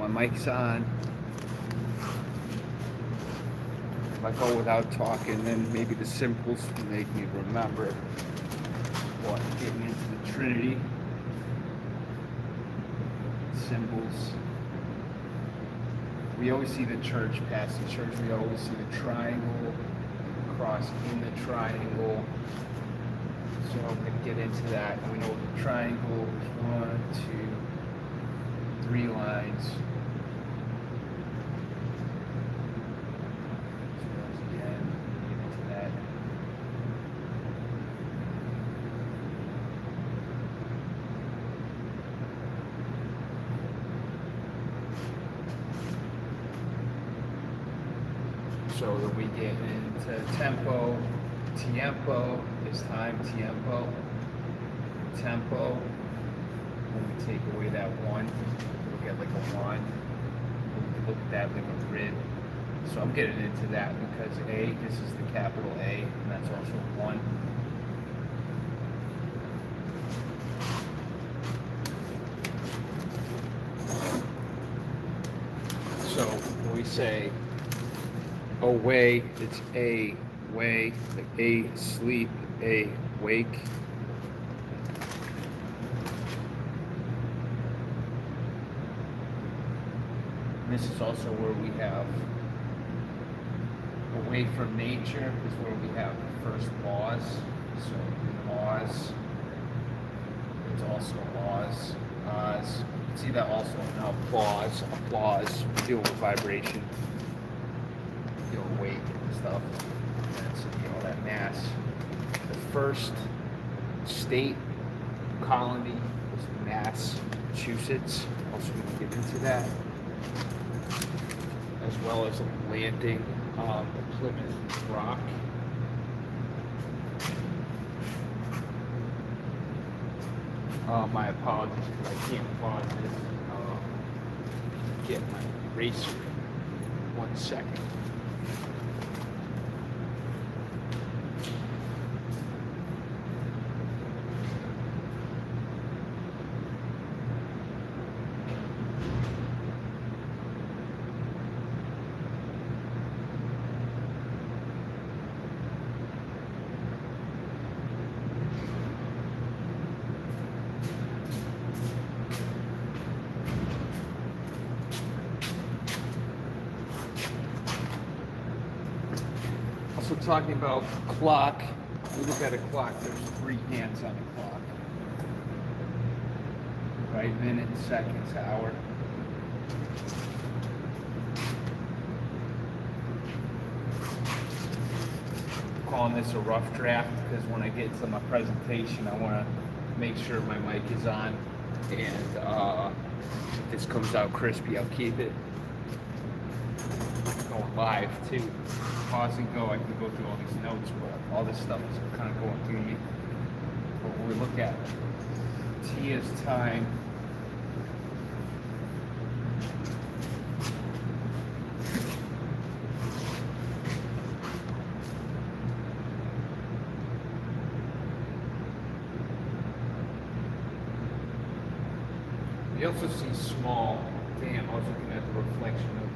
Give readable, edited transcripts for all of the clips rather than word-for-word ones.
My mic's on. If I go without talking, then maybe the symbols will make me remember what getting into the Trinity. Symbols. We always see the church past the church. We always see the triangle, cross in the triangle. So I'm going to get into that. And we know the triangle is 1, 2, 3 lines. So again, get into that. So that we get into tempo. Tiempo is time, tiempo. Tempo, when we take away that 1, we get like a 1. We can look at that like a grid. So I'm getting into that because A, this is the capital A, and that's also 1. So when we say away, it's A, way, like A, sleep, A, wake. And this is also where we have away from nature is where we have the first laws. So laws, it's also laws. See that also in applause, deal with vibration, deal with weight and stuff. That's, that mass. The first state colony was Massachusetts. Also going to get into that, as well as landing the Plymouth Rock. My apologies because I can't pause this. Get my eraser. 1 second. So talking about clock, we look at a clock, there's 3 hands on a clock. Right, minute, seconds, hour. I'm calling this a rough draft because when I get to my presentation, I want to make sure my mic is on, and if this comes out crispy, I'll keep it. Going live too. Pause and go. I can go through all these notes, but all this stuff is kind of going through me. But when we look at T as time, we also see small. Damn, I was looking at the reflection of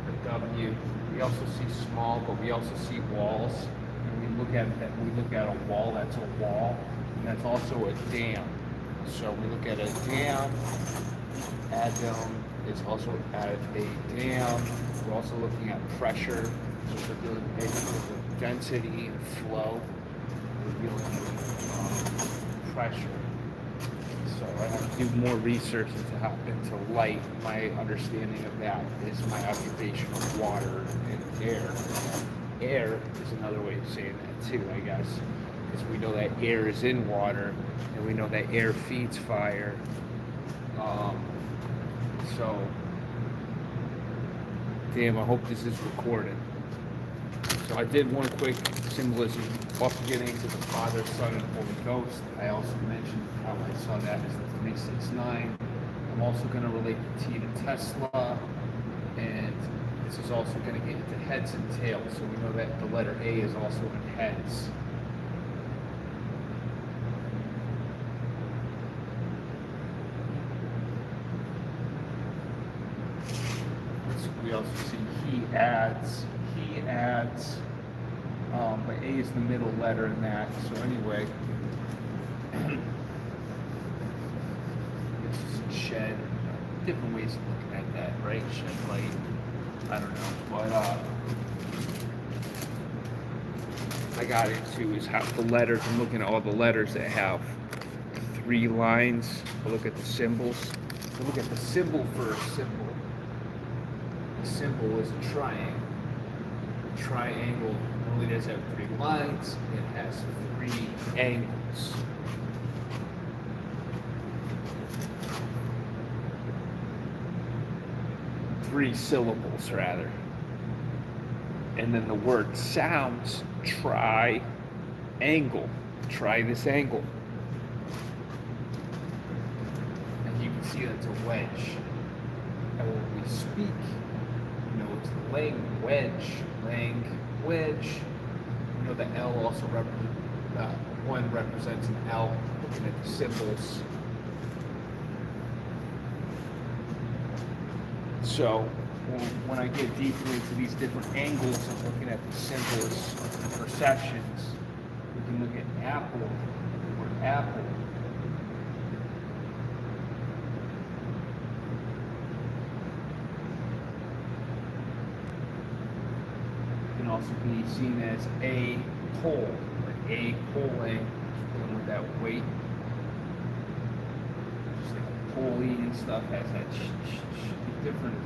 the W. We also see small, but we also see walls. And we look at that. We look at a wall. That's a wall, and that's also a dam. So we look at a dam. Adam is also at a dam. We're also looking at pressure. So we're dealing with density and flow. We're dealing with pressure. So I have to do more research into light. My understanding of that is my observation of water and air. Air is another way of saying that too, I guess, because we know that air is in water, and we know that air feeds fire. So, damn, I hope this is recorded. So I did one quick symbolism, also getting into the Father, Son, and Holy Ghost. I also mentioned how I saw that as the 369. I'm also going to relate the T to Tesla, and this is also going to get into heads and tails. So we know that the letter A is also in heads. we also see he adds, but A is the middle letter in that. So anyway, this is shed. Different ways of looking at that, right? Shed light. I don't know, but I got into is how the letters. I'm looking at all the letters that have 3 lines. I look at the symbols. I look at the symbol for a symbol. The symbol is a triangle. A triangle only does have 3 lines. It has 3 angles. Three syllables, rather. And then the word sounds triangle. Try this angle. And you can see that's a wedge. And when we speak, it's the language. The L also represents, one represents an L, looking at the symbols. So when I get deeper into these different angles of looking at the symbols and perceptions, we can look at apple, the word apple. Can also be seen as a pole, like a poling, dealing with that weight. Just like a pulley and stuff has that different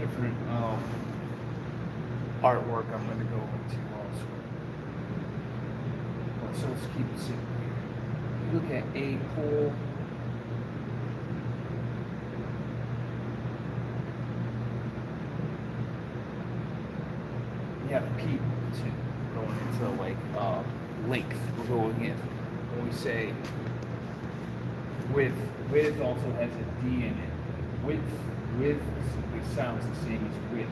artwork I'm going to go into also. So let's keep it simple here. You look at a pole. You have people too, going into like length. We're going in. When we say width also has a D in it. Width simply sounds the same as width.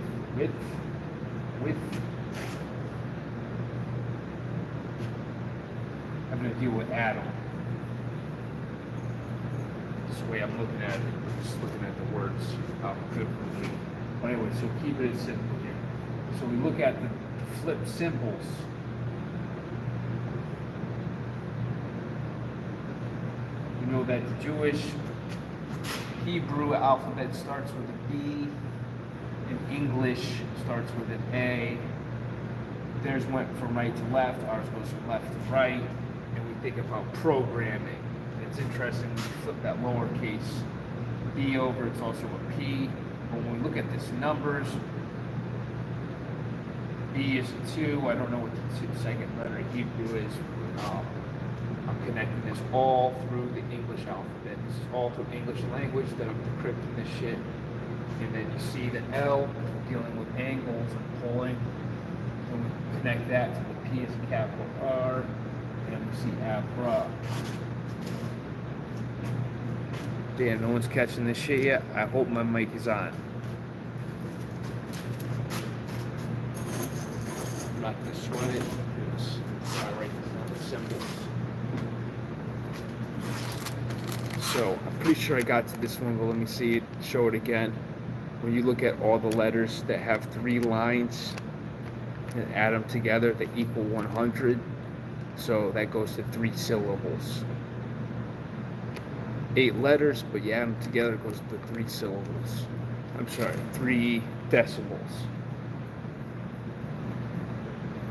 I'm going to deal with atom. This way I'm looking at it, just looking at the words differently. But anyway, so keep it simple here. So we look at the flipped symbols. You know that the Jewish Hebrew alphabet starts with a B, and English starts with an A. Theirs went from right to left, ours goes from left to right, and we think about programming. It's interesting when you flip that lowercase b over, it's also a P. But when we look at these numbers, B is a 2. I don't know what the second letter in Hebrew is. I'm connecting this all through the English alphabet. This is all through English language that I'm decrypting this shit. And then you see the L, dealing with angles and pulling. And we connect that to the P as a capital R. And we see abra. Damn, no one's catching this shit yet. I hope my mic is on. I'm not going to sweat it because I write down the symbols. So I'm pretty sure I got to this one, but let me see it, show it again. When you look at all the letters that have 3 lines and add them together, they equal 100. So that goes to 3 syllables. 8 letters, but you add them together, it goes to 3 syllables. I'm sorry, 3 decimals.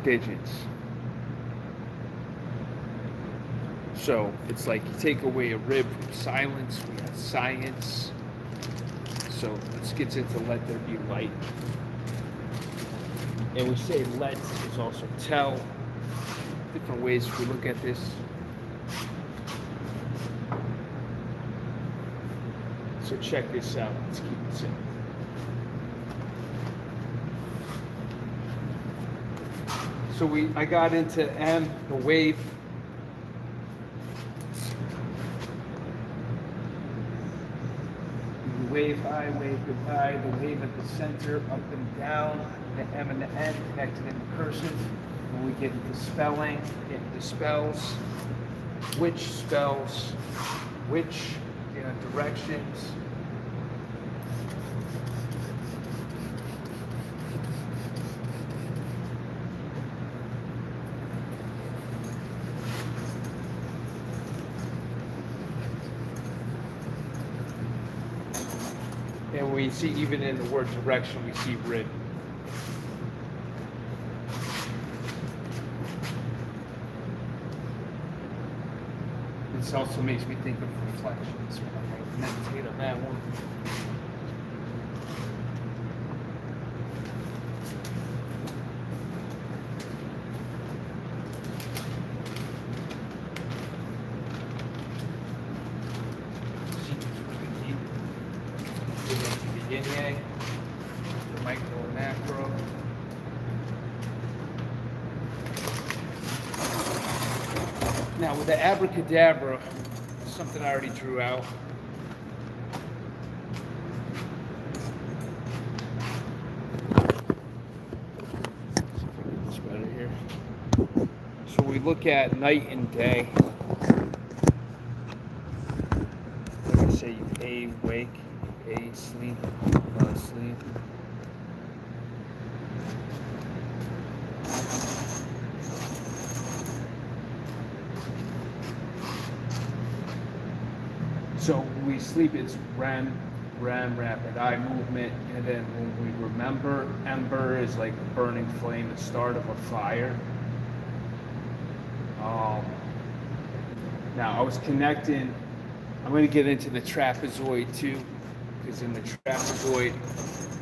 Digits. So it's like you take away a rib from silence, we have science. So let's get into let there be light. And we say let is also tell. Different ways we look at this. So check this out. Let's keep it simple. So I got into M, the wave. The wave high, wave goodbye, the wave at the center, up and down, the M and the N connected in the cursive. When we get into spelling, get into spells, which spells, which directions. we see even in the word direction, we see written. This also makes me think of reflections when I meditate on that one. Yin yang, the micro and macro. Now with the abracadabra, something I already drew out. See if I can get this better here. So we look at night and day. Like I say, A, wake. A, sleep, sleep. So when we sleep, it's REM, rapid eye movement, and then when we remember, ember is like a burning flame, the start of a fire. Now I was connecting, I'm going to get into the trapezoid too. Because in the trapezoid,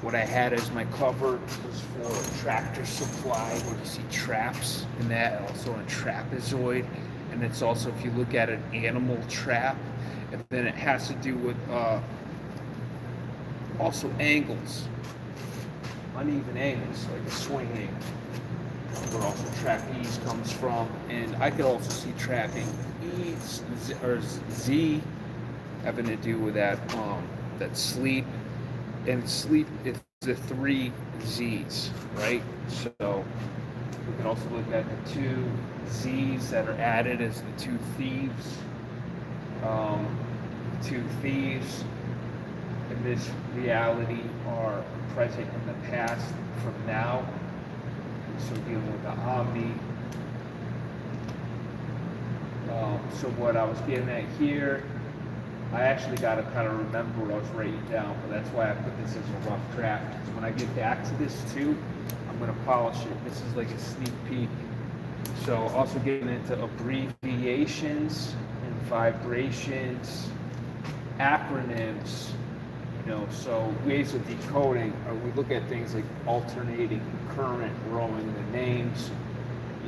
what I had as my cover was for Tractor Supply, where you see traps in that, also a trapezoid. And it's also, if you look at an animal trap, and then it has to do with also angles, uneven angles, like a swing angle, where also trapeze comes from. And I could also see trapping E or Z having to do with that. That sleep, and sleep is the 3 Z's, right? So we can also look at the 2 Z's that are added as the 2 thieves. 2 thieves in this reality are present in the past from now. So dealing with the Omni. So what I was getting at here, I actually got to kind of remember what I was writing down, but that's why I put this as a rough draft. Because when I get back to this too, I'm going to polish it. This is like a sneak peek. So also getting into abbreviations and vibrations, acronyms, so ways of decoding. We look at things like alternating current, growing the names.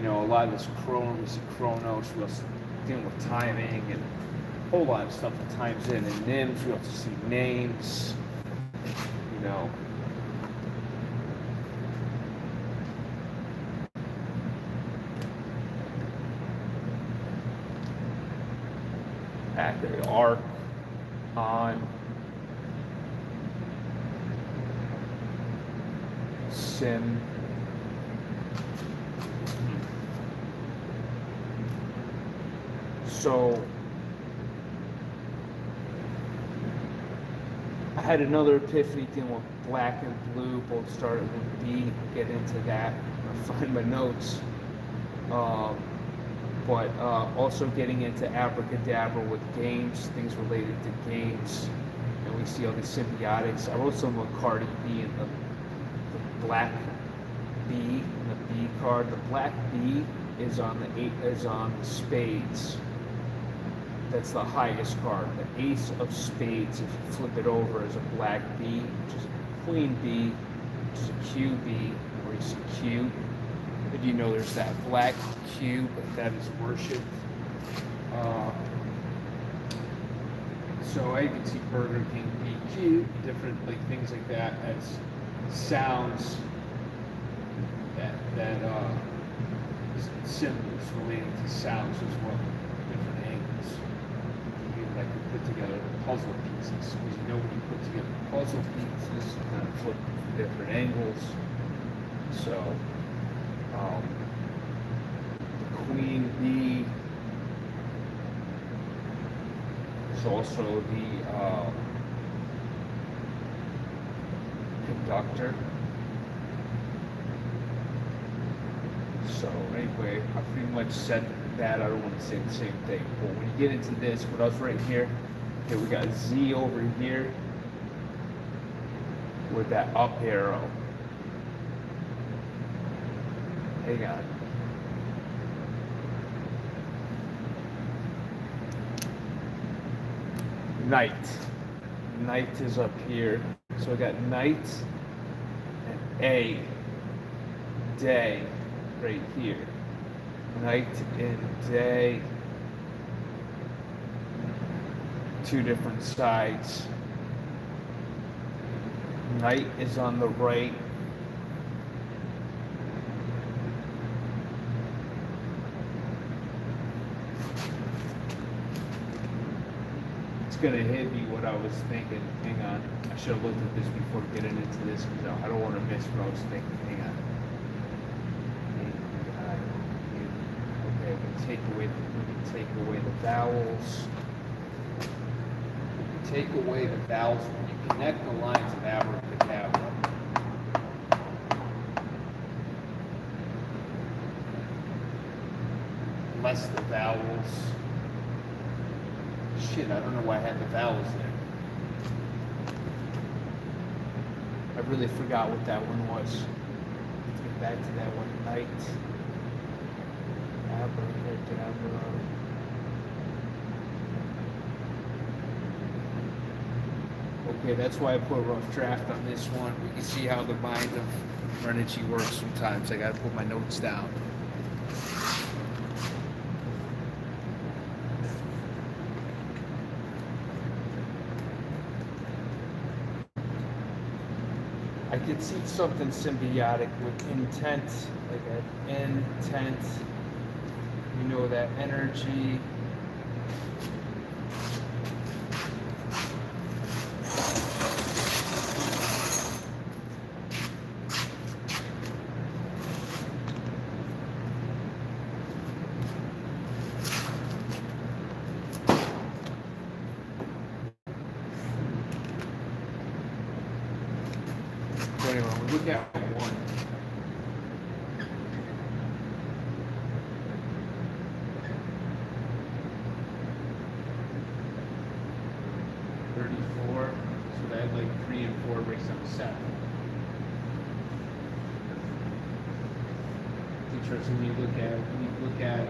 A lot of this chronos, we're dealing with timing and a whole lot of stuff that times in. And NIMS, we also see names, at the arc, on, sim, so I had another epiphany dealing with black and blue, both started with B. Get into that. I'll find my notes. But also getting into abracadabra with games, things related to games, and we see all the symbiotics. I wrote some with Cardi B and the black B and the B card. The black B is on the spades. That's the highest card. The ace of spades, if you flip it over, is a black B, which is a queen B, which is a QB, where you see Q. But there's that black cube that is worshipped. So I can see Burger King BQ, different things like that as sounds that symbols relating to sounds as well, different angles. That could put together puzzle pieces, because when you put together puzzle pieces, you kind of flip from different angles. So the queen bee is also the conductor. So anyway, I pretty much said that. I don't want to say the same thing. But when you get into this, what else right here? Okay, we got Z over here. with that up arrow. Hang on. Night. Night is up here. So I got night and A, day, right here. Night and day, two different sides. Night is on the right. It's gonna hit me what I was thinking. Hang on. I should have looked at this before getting into this because I don't want to miss what I was thinking. Hang on. Okay, we take away the vowels. Take away the vowels when you connect the lines of abracadabra. Less the vowels. Shit, I don't know why I had the vowels there. I really forgot what that one was. Let's get back to that one. Night. Abracadabra. Okay, that's why I put a rough draft on this one. We can see how the mind of Renichi works sometimes. I gotta put my notes down. I could see something symbiotic with intent, like an intent. You know, that energy. Anyway, we look at one. $34. So that like 3 and 4 breaks down to 7. It's interesting when you look at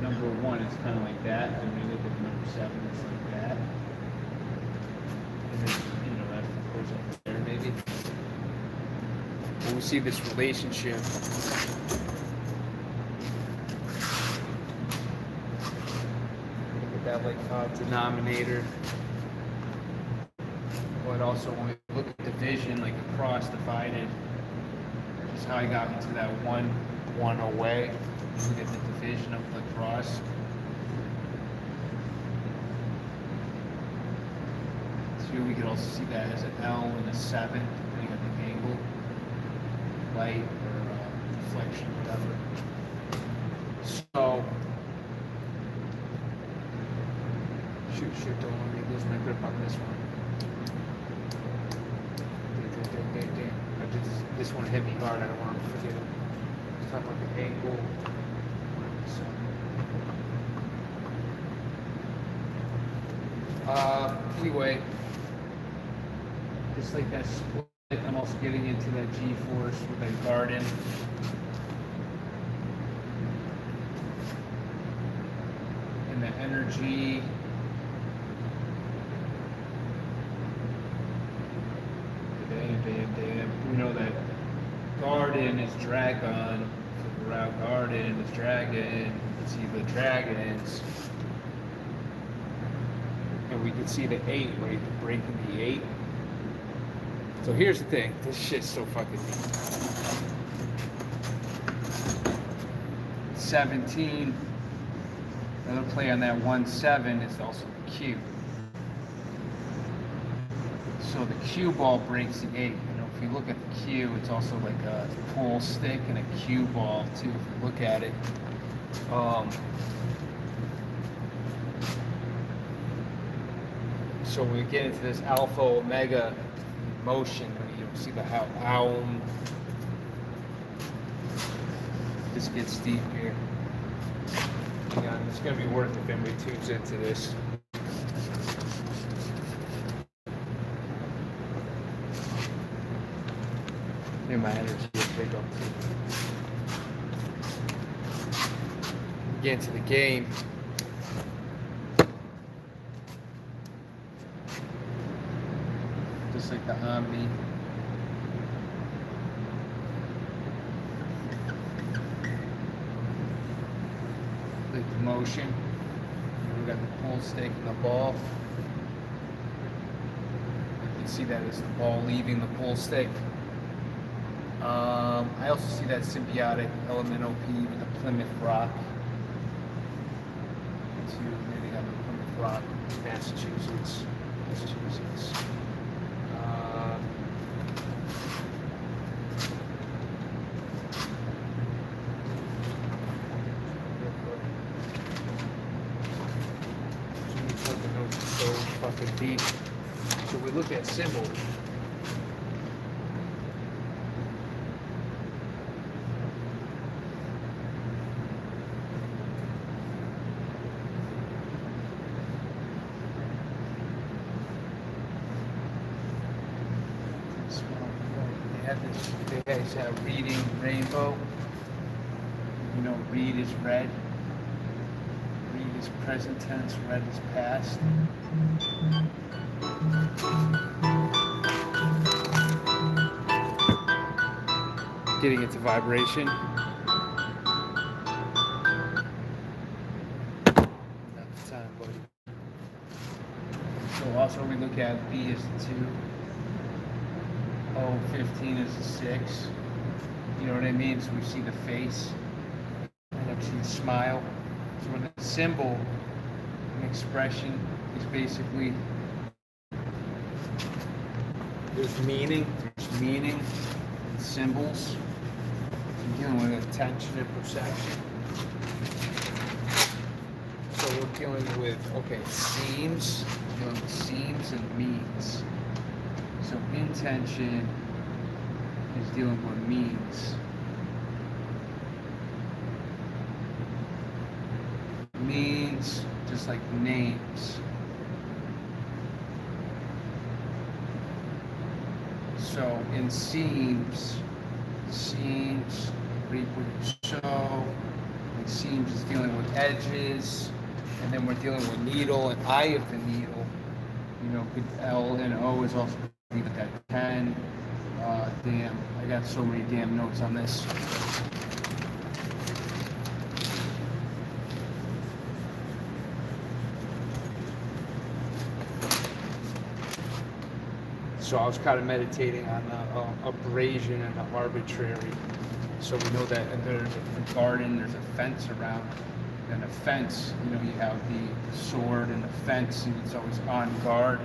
number 1, it's kind of like that, and when you look at number 7, it's like that. And then that goes up there maybe. We see this relationship. Look at that like denominator. But also when we look at division, like across divided, which is how I got into that one away. Look at the division of the cross. So here we can also see that as an L and a 7, depending on the angle. Light or reflection, whatever. So, shoot, don't want me to lose my grip on this one. This one hit me hard, I don't want to forget it. Let's talk about the angle. Anyway, just like that split. I'm also getting into that G-force with that garden. And the energy. Damn. We know that garden is dragon. So around garden is dragon. You can see the dragons. And we can see the 8, right? Breaking the 8. So here's the thing, this shit's so fucking deep. 17, another play on that 1-7 is also the Q. So the Q ball breaks the 8. If you look at the Q, it's also like a pool stick and a Q ball too, if you look at it. So when we get into this alpha omega motion, you see the aum. This gets deep here. Hang on, it's gonna be worth it if anybody tunes into this. Maybe my energy is big up too. Get into the game. Just like the Omni. Like the motion. We got the pull stick and the ball. You can see that as the ball leaving the pull stick. I also see that symbiotic element OP with the Plymouth Rock. Maybe got the Plymouth Rock, Massachusetts. So fucking deep. So we look at symbol. They guys have reading rainbow. You know, read is red. Read is present tense, red is past. Getting into vibration. Not the time, buddy. So also we look at B as the 2. 15 is a 6. You know what I mean? So we see the face. And then we see the smile. So when the symbol, an expression, is basically there's meaning in symbols. You're dealing with attention and perception. So we're dealing with seams. We're dealing with seams and means. So intention is dealing with means. Means, just like names. So in seams, reap what you sow. And seams is dealing with edges. And then we're dealing with needle and eye of the needle. You know, L and O is also with that 10. Damn, I got so many damn notes on this. So I was kind of meditating on abrasion and the arbitrary. So we know that there's a garden, there's a fence around. And a fence, you know, you have the sword and the fence, and it's always on guard.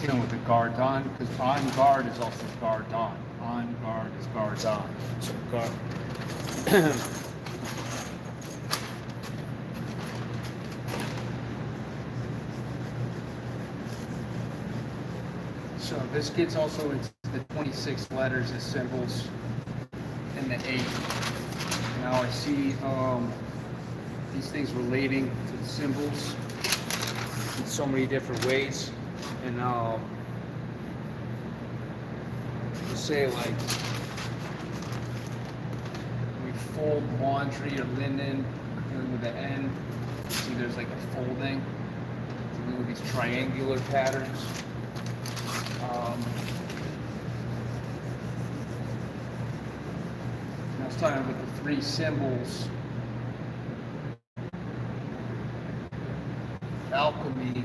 You know, with the guardon, because on guard is also guardon. On guard is guardon. So guard. So this gets also into the 26 letters as symbols and the 8. Now I see these things relating to the symbols in so many different ways. And say like we fold laundry or linen, dealing with the N. See, there's like a folding, dealing with these triangular patterns. I was talking about the 3 symbols. Alchemy.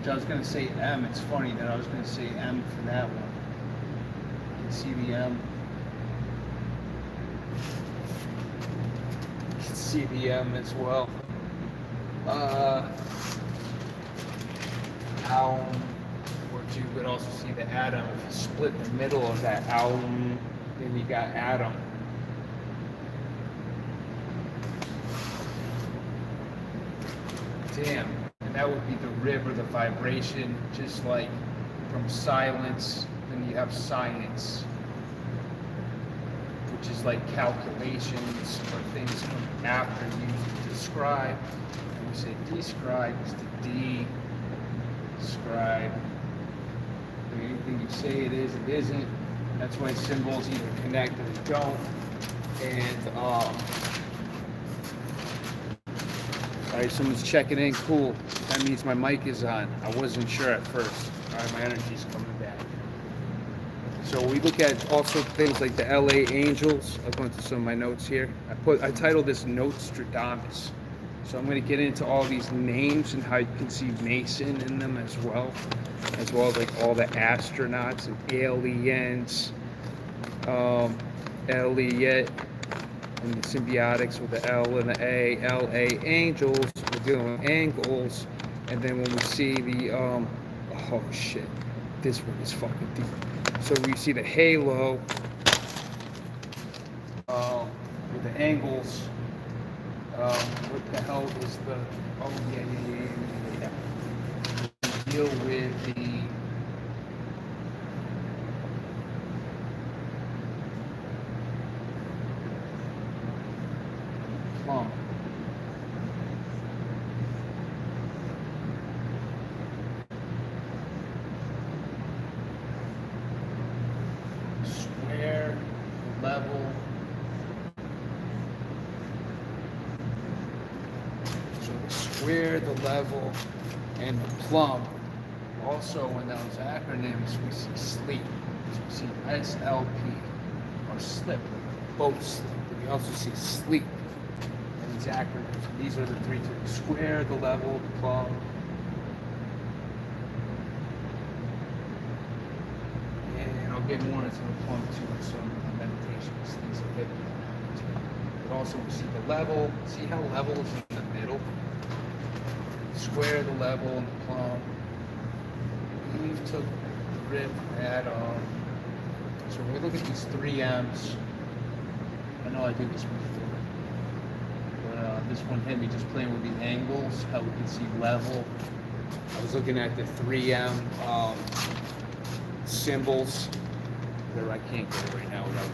I was going to say M. It's funny that I was going to say M for that one. You can see the M. You can see the M as well. You could also see the atom. If you split the middle of that atom, then you got atom. Damn. And that would be the rib or the vibration, just like from silence, then you have science, which is like calculations or things come after you describe. And we say describe is the D. Describe. Anything you say it is, it isn't. That's why symbols either connect or they don't. And all right, someone's checking in. Cool. That means my mic is on. I wasn't sure at first. All right, my energy's coming back. So we look at also things like the LA Angels. I'll go into some of my notes here. I titled this Notestradamus. So I'm going to get into all these names and how you can see Mason in them as well as like all the astronauts and aliens, Elliot, and the symbiotics with the L and the A, LA Angels. We're dealing with angles, and then when we see the oh shit, this one is fucking deep. So we see the halo with the angles. What the hell is the? Oh yeah. We deal with the plum. Square, level. Square, the level, and the plumb. Also, in those acronyms, we see sleep. So we see SLP, or slip, boat slip. We also see sleep in these acronyms. These are the three things: square, the level, the plumb. And I'll get more into the plumb too in some meditations, things like that. But also, we see the level. See how level is in the middle? Square, the level, and the plumb. We took the rib add-on. So when we look at these 3 M's, I know I did this before, but this one hit me just playing with the angles, how we can see level. I was looking at the 3M symbols. There, I can't get it right now without.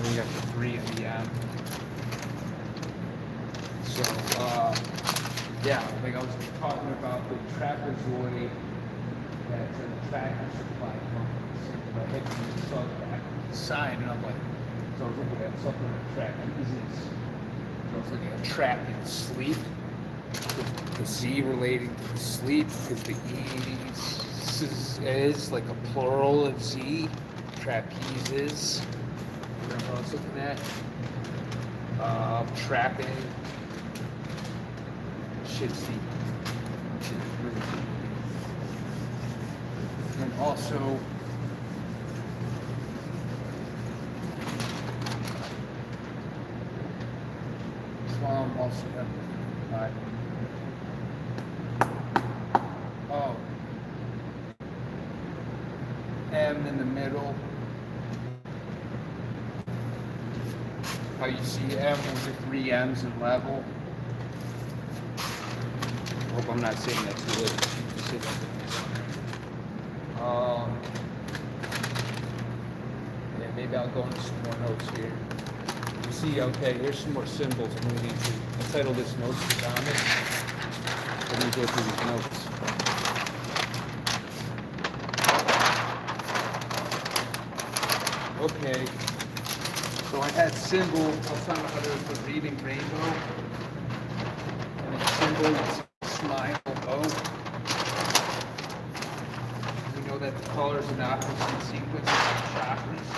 We got the 3 and the M. So, yeah, like I was talking about the trapezoid that's in the tractor supply company. So I hit the saw back sign, and I'm like, so I was looking at something like trapezes. So I was looking at trap and sleep. The Z relating to the sleep, because the E is like a plural of Z. Trapezes. Remember what I was looking at? Trapping. Shit's deep. Shit's really deep. And also, plum also have M in the middle. How you see M with the 3 M's in level. I hope I'm not saying that too late. Yeah, maybe I'll go into some more notes here. You see, okay, here's some more symbols moving to. I titled this Notestradamus. Let me go through these notes. Okay, so I had symbol. I was talking about how there's the reading rainbow, and a symbol is smile O. We know that the colors in opposite sequence are chakras.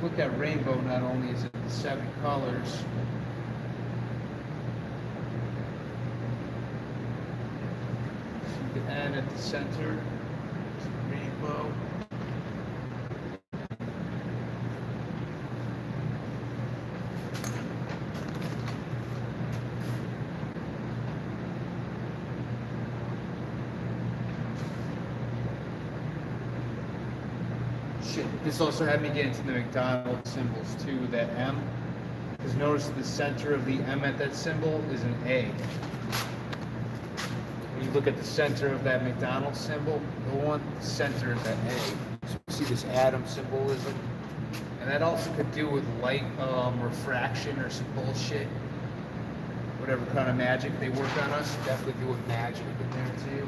Look at rainbow, not only is it the 7 colors, see the N at the center, it's the rainbow. This also had me get into the McDonald's symbols too, that M. Because notice the center of the M at that symbol is an A. you look at the center of that McDonald's symbol, the center is that A. So you see this atom symbolism? And that also could do with light refraction or some bullshit. Whatever kind of magic they work on us, definitely do with magic in there too.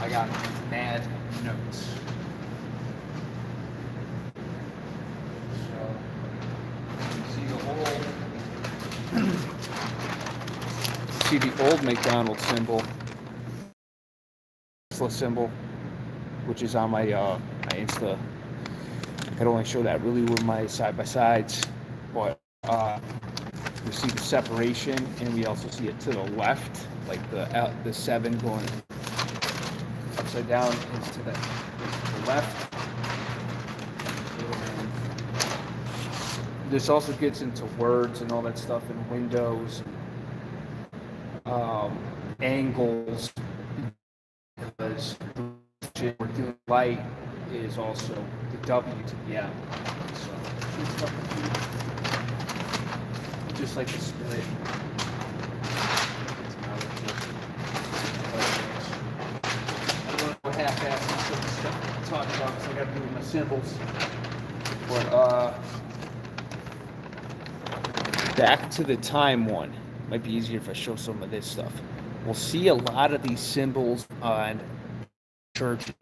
I got mad notes. So you see the old McDonald's symbol, symbol, which is on my Insta. I could only show that really with my side by sides, but we see the separation, and we also see it to the left, like the 7 going upside down is to the left. This also gets into words and all that stuff, and windows, angles, because we're doing light is also the W to the M. So just like the split. I don't know half-assed some stuff to talk about because I got to do with my symbols. But back to the time one. Might be easier if I show some of this stuff. We'll see a lot of these symbols on churches,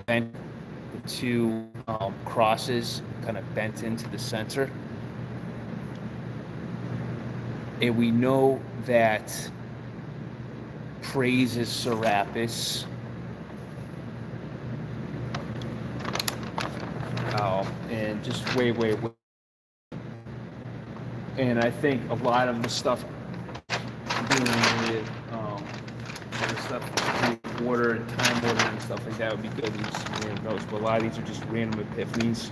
and the 2 crosses kind of bent into the center. And we know that praises Serapis. And just way. And I think a lot of the stuff dealing with the stuff with water and time order and stuff like that would be good to just random notes. But a lot of these are just random epiphanies.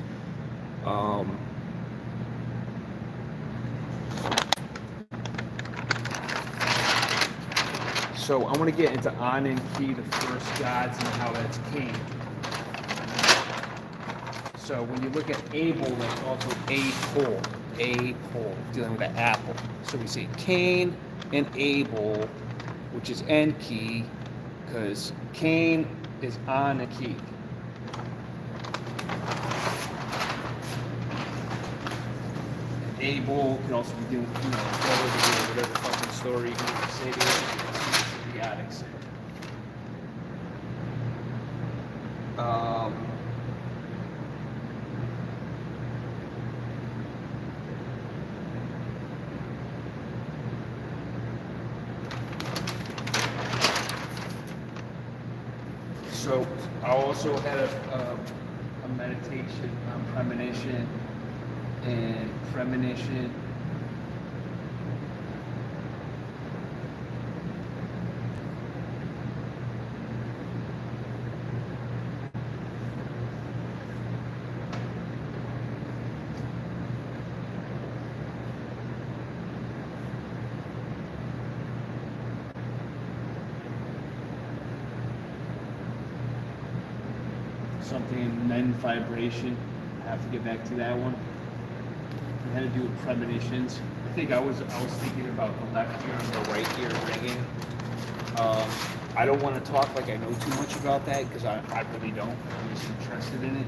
So I want to get into On and Key, the first gods, and how that's came. So when you look at Abel, that's also a-pole, dealing with the apple. So we say Cain and Abel, which is Enki, because Cain is on a key. Abel can also be doing, whatever fucking story you can say to it. The addicts. So I also had a meditation on premonition and premonition. Something in men vibration. I have to get back to that one. It had to do with premonitions. I think I was thinking about the left ear and the right ear ringing. I don't want to talk like I know too much about that because I really don't. I'm just interested in it.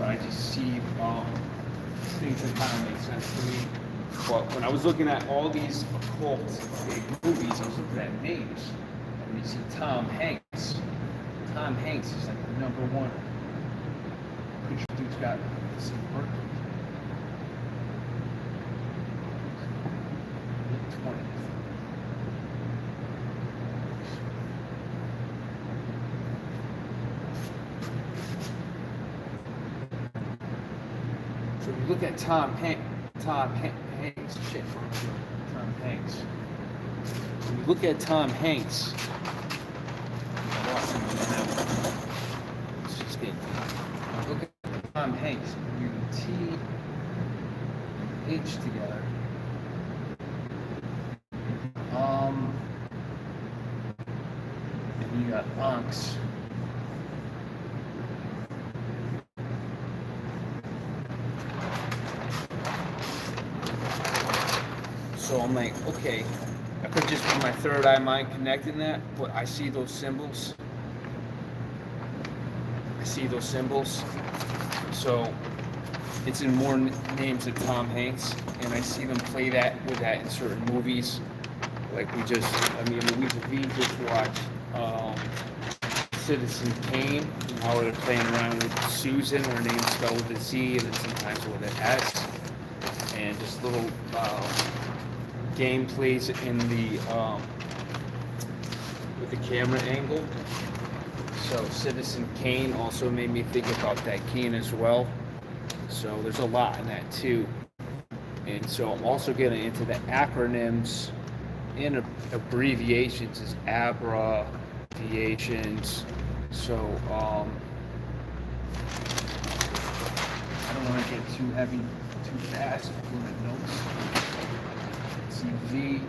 But I just see things that kind of make sense to me. But when I was looking at all these occult movies, I was looking at names. And you see Tom Hanks. Tom Hanks is like the number one. Pretty sure dude's got some work. 20th. So if you look at Tom Hanks, shit, Tom Hanks. When you look at Tom Hanks, look at Tom Hanks, you T H together. And you got Onks. So I'm like, okay, I could just be my third eye mind connecting that, but I see those symbols. I see those symbols. So it's in more names of Tom Hanks, and I see them play that with that in certain movies. Like we just watched Citizen Kane, and how they're playing around with Susan, her name's spelled with a Z, and then sometimes with an S, and just little game plays in the with the camera angle. So Citizen Kane also made me think about that Kane as well. So there's a lot in that too. And so I'm also getting into the acronyms and abbreviations as abbreviations. So I don't want to get too heavy too fast for the notes. Let's see, V,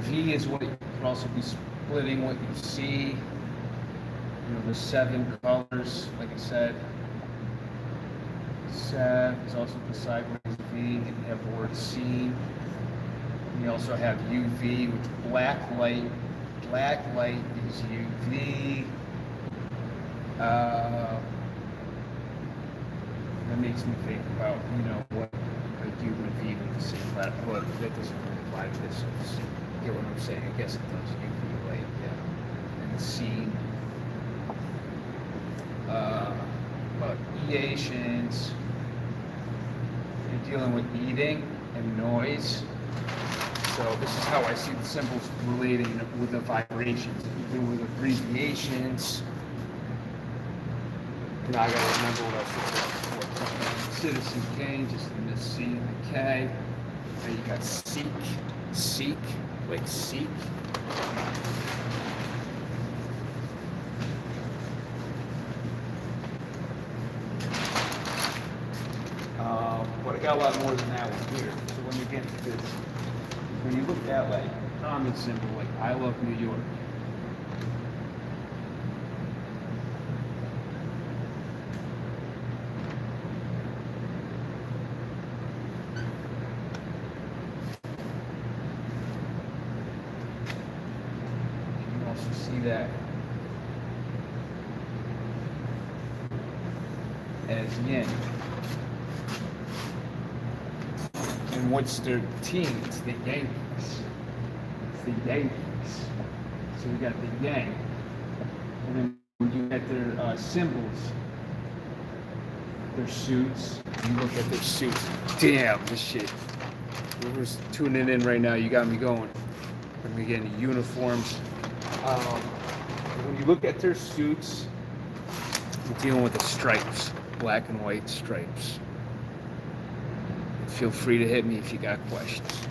V is what you can also be splitting what you see. You know, the 7 colors, like I said. Sev is also the sideways V, and you have the word seen. And you also have UV, which black light. Black light is UV. That makes me think about, you know, what a human being would say, but that doesn't really apply to this. You get what I'm saying? I guess it does. UV light, yeah. And seen. But eations, you're dealing with eating and noise. So this is how I see the symbols relating with the vibrations. If you do with abbreviations, now I gotta remember what else was. Citizen Kane, just in the C and the K. Then you got seek, like seek. But I got a lot more than that one here. So when you get to this, when you look that way, common symbol, like I love New York. You can also see that as yin. And what's their team? It's the Yankees. It's the Yankees. So we got the Yang. And then when you get their symbols, their suits, you look at their suits. Damn, this shit. Whoever's tuning in right now, you got me going. And we get into uniforms. When you look at their suits, you're dealing with the stripes, black and white stripes. Feel free to hit me if you got questions.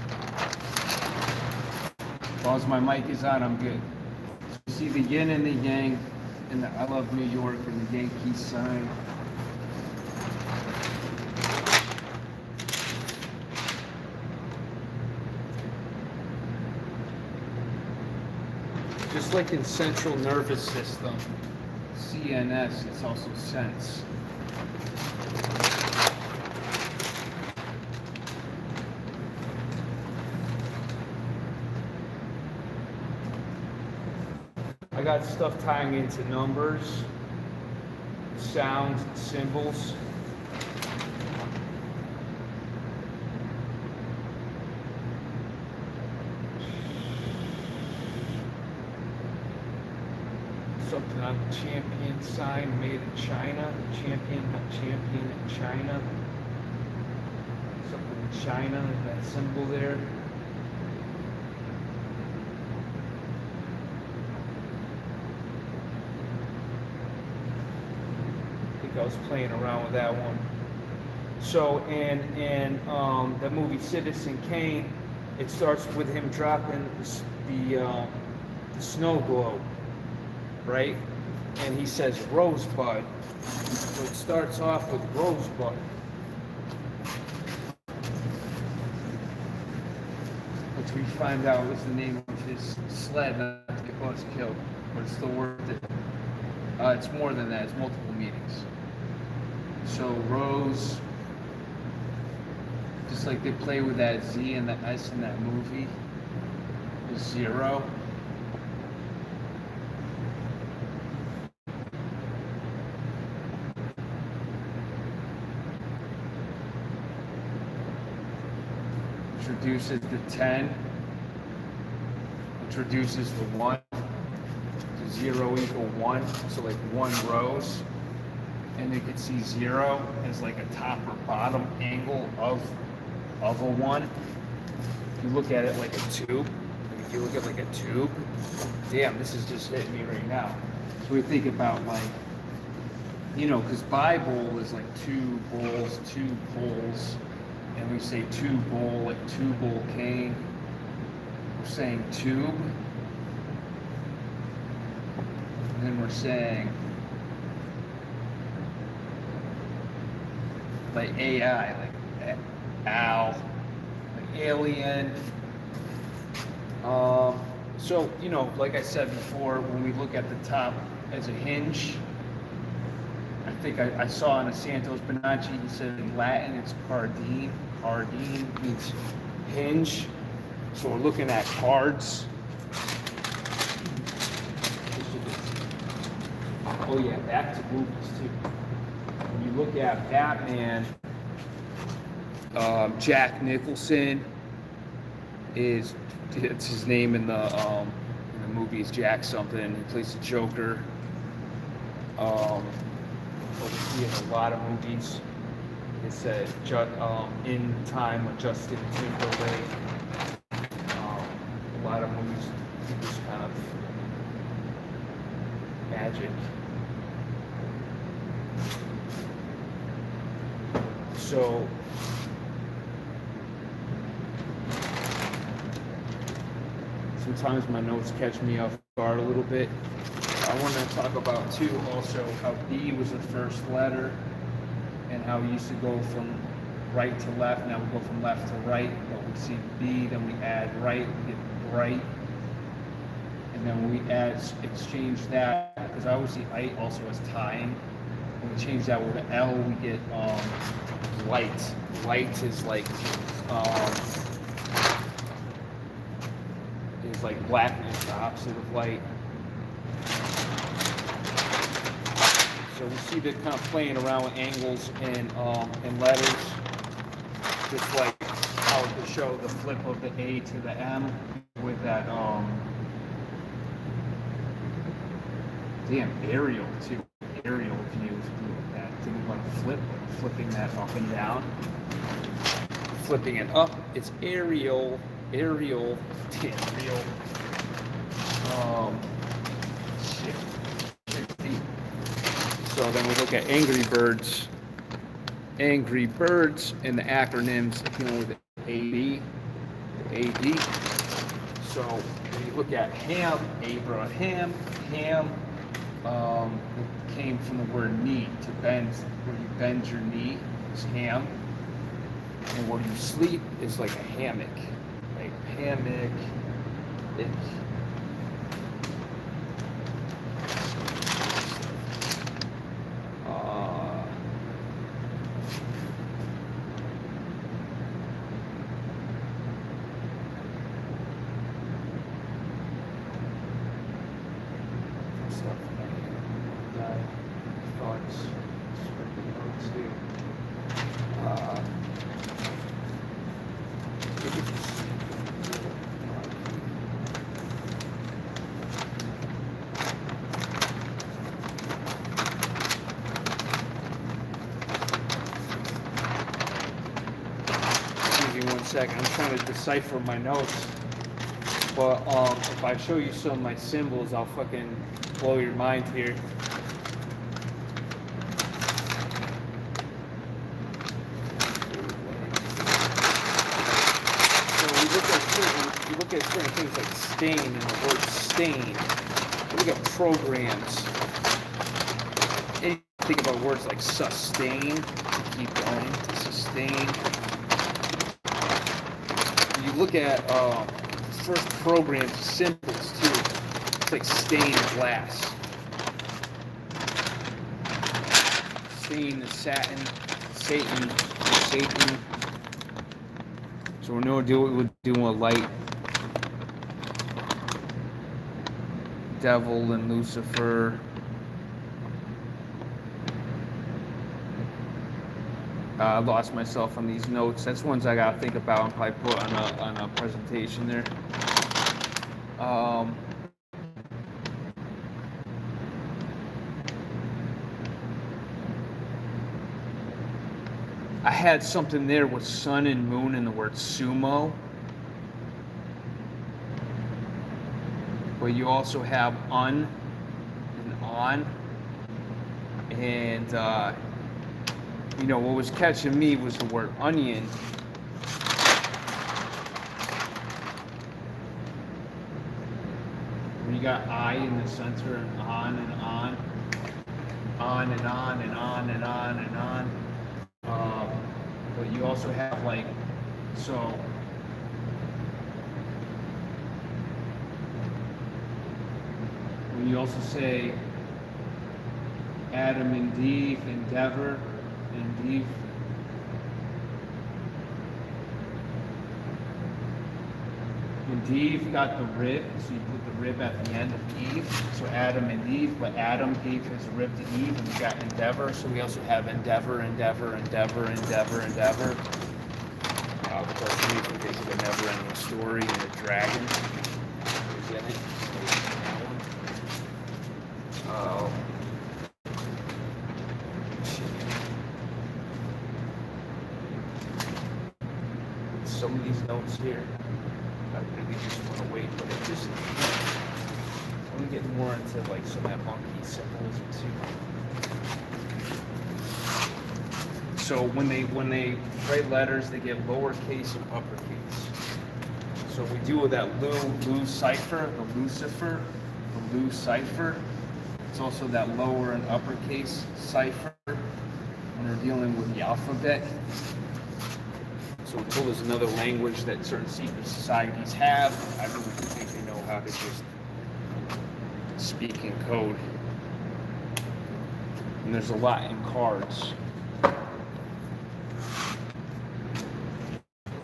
As long as my mic is on, I'm good. So you see the yin and the yang, and the I love New York and the Yankee sign. Just like in central nervous system, CNS, it's also sense. I got stuff tying into numbers, sounds, symbols. Something on the champion sign made in China. Champion in China. Something in China, that symbol there. I was playing around with that one. So in the movie Citizen Kane, it starts with him dropping the snow globe, right? And he says rosebud. So it starts off with rosebud. Which we find out was the name of his sled, not to get Buzz killed, but it's still worth it. It's more than that, it's multiple meanings. So rose, like they play with that Z and the S in that movie. The 0. Introduces the 10. Introduces the 1. The 0 equal 1. So like 1 rows. And you can see 0 as like a top or bottom angle of a 1. If you look at it like a tube, if you look at like a tube, damn, this is just hitting me right now. So we think about like, you know, because Bible is like 2 bulls, 2 poles, and we say 2 bull, like 2 bull cane. We're saying tube, and then we're saying like AI, like owl, like alien. So, you know, like I said before, when we look at the top as a hinge, I think I saw in a Santos Bonacci, he said in Latin it's cardine. Cardine means hinge. So we're looking at cards. Oh yeah, back to movies too. When you look at Batman, Jack Nicholson it's his name in the movie is Jack something. He plays the Joker. He has a lot of movies. It said In Time with Justin Timberlake. A lot of movies. He was kind of magic. So sometimes my notes catch me off guard a little bit. I want to talk about too also how B was the first letter and how we used to go from right to left. Now we go from left to right, but we see B, then we add right, we get bright. And then we exchange that, because I always see I also as time. When we change that with an L, we get light. Light is like blackness, the opposite of light. So we see that kind of playing around with angles and letters, just like how to show the flip of the A to the M with that damn aerial too. Aerial view with that. Didn't want to flip, but flipping that up and down. Flipping it up, it's aerial. Aerial. Damn, real. Shit. So then we look at Angry Birds. Angry Birds and the acronyms, you know, the AD. The AD. So when you look at Ham, Abraham, Ham, it came from the word knee, to bend, where you bend your knee is ham. And where you sleep is like a hammock. Like hammock, second. I'm trying to decipher my notes, but if I show you some of my symbols, I'll fucking blow your mind here. So we look at certain things like stain and the word stain. We look at programs. And you think about words like sustain, to keep going, to sustain. You look at first programs, symbols too. It's like stained glass. Stain is Satan, Satan. So we're doing a light devil and Lucifer. I lost myself on these notes. That's ones I gotta think about and probably put on a presentation there. I had something there with sun and moon and the word sumo. But you also have un and on. And, you know, what was catching me was the word onion. When you got I in the center and on and on. On and on and on and on and on. But you also have like, so when you also say Adam and Eve, endeavor, and Eve, and Eve got the rib, so you put the rib at the end of Eve, so Adam and Eve, but Adam gave his rib to Eve, and we got endeavor, so we also have endeavor, endeavor, endeavor, endeavor, endeavor. Of course, Eve is basically a never-ending story, and the dragon is in it. Some of these notes here, I really just want to wait, but it just, I want to get more into like some of that monkey symbolism too. So when they write letters, they get lowercase and uppercase. So we do with that Lu cipher, the Lucifer, the Lu cipher. It's also that lower and uppercase cipher when they're dealing with the alphabet. So until there's another language that certain secret societies have, I really think they know how to just speak in code. And there's a lot in cards.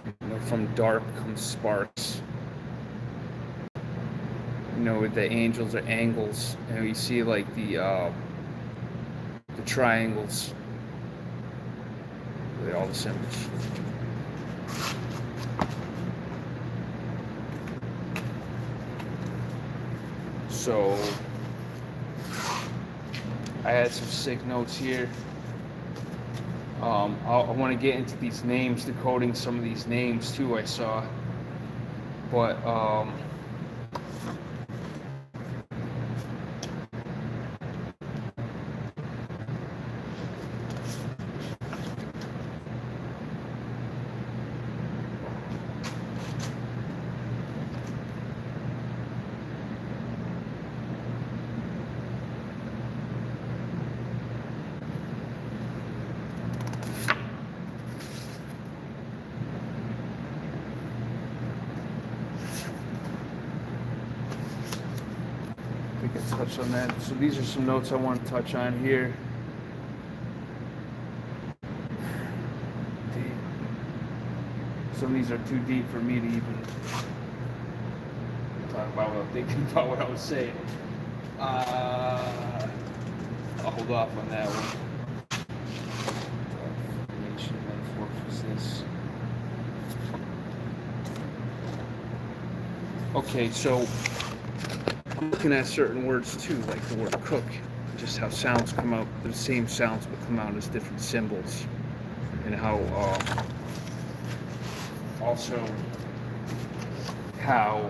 You know, from dark comes sparks. You know, the angels are angles. You know, you see like the triangles. With all the symbols. So I had some sick notes here. I want to get into these names, decoding some of these names too. I saw, but touch on that. So these are some notes I want to touch on here. Some of these are too deep for me to even talk about what I'm thinking about what I was saying. I'll hold off on that one. Formation, metamorphosis. Okay, so I'm looking at certain words too, like the word cook, just how sounds come out, the same sounds but come out as different symbols, and how also how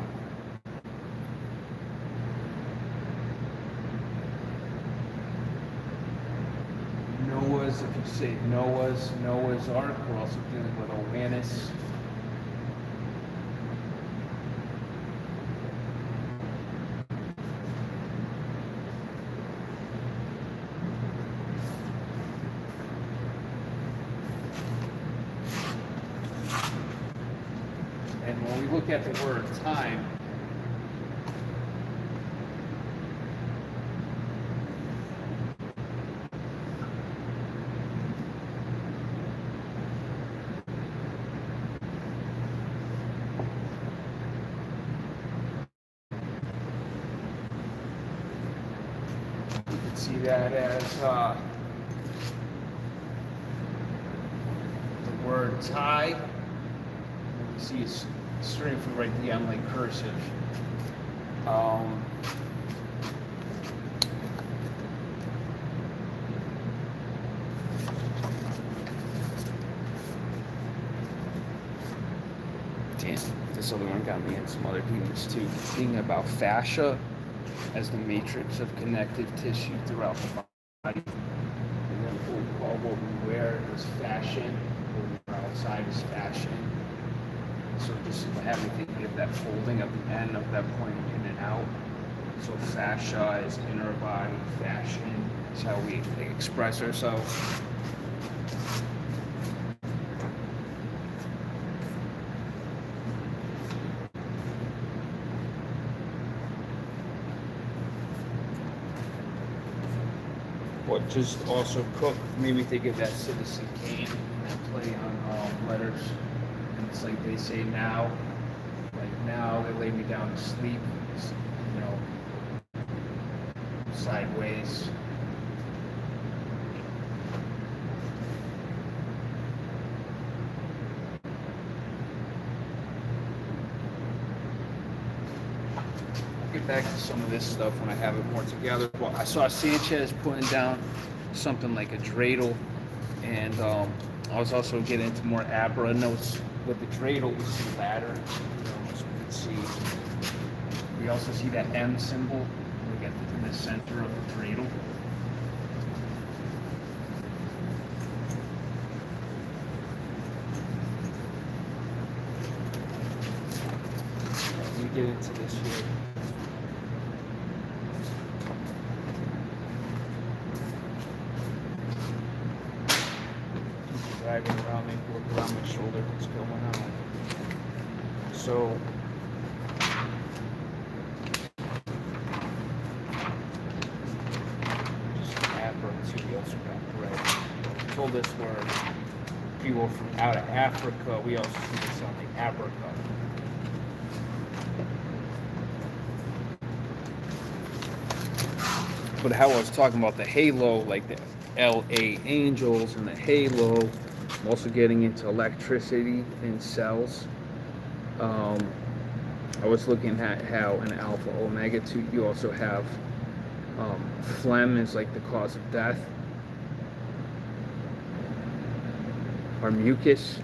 Noah's, if you say Noah's Ark, we're also dealing with awareness. Look at the word time. that as the word tie. You see it's starting from right down like cursive. Damn, this other one got me in some other demons too. Thinking about fascia as the matrix of connective tissue throughout the body. And then what we wear is fashion, what we're outside is fashion. So just having to give that folding at the end of that pointing in and out. So fascia is inner body, fashion is how we express ourselves. What just also Cook made me think of that Citizen Kane, that play on letters. And it's like they say now, like now they lay me down to sleep, you know, sideways. I'll get back to some of this stuff when I have it more together. Well, I saw Sanchez putting down something like a dreidel, and I was also getting into more Abra notes. With the dreidel, we see ladder, as we can see. We also see that M symbol. We get in the center of the dreidel. Let me get into this here. Dragging around, maybe look around my shoulder, what's going on. So, just Abra too, we also got bread. I told this where people from out of Africa, we also see this on the Africa. But how I was talking about the halo, like the LA angels and the halo. I'm also getting into electricity in cells. I was looking at how in Alpha Omega 2 you also have phlegm is like the cause of death. Or mucus.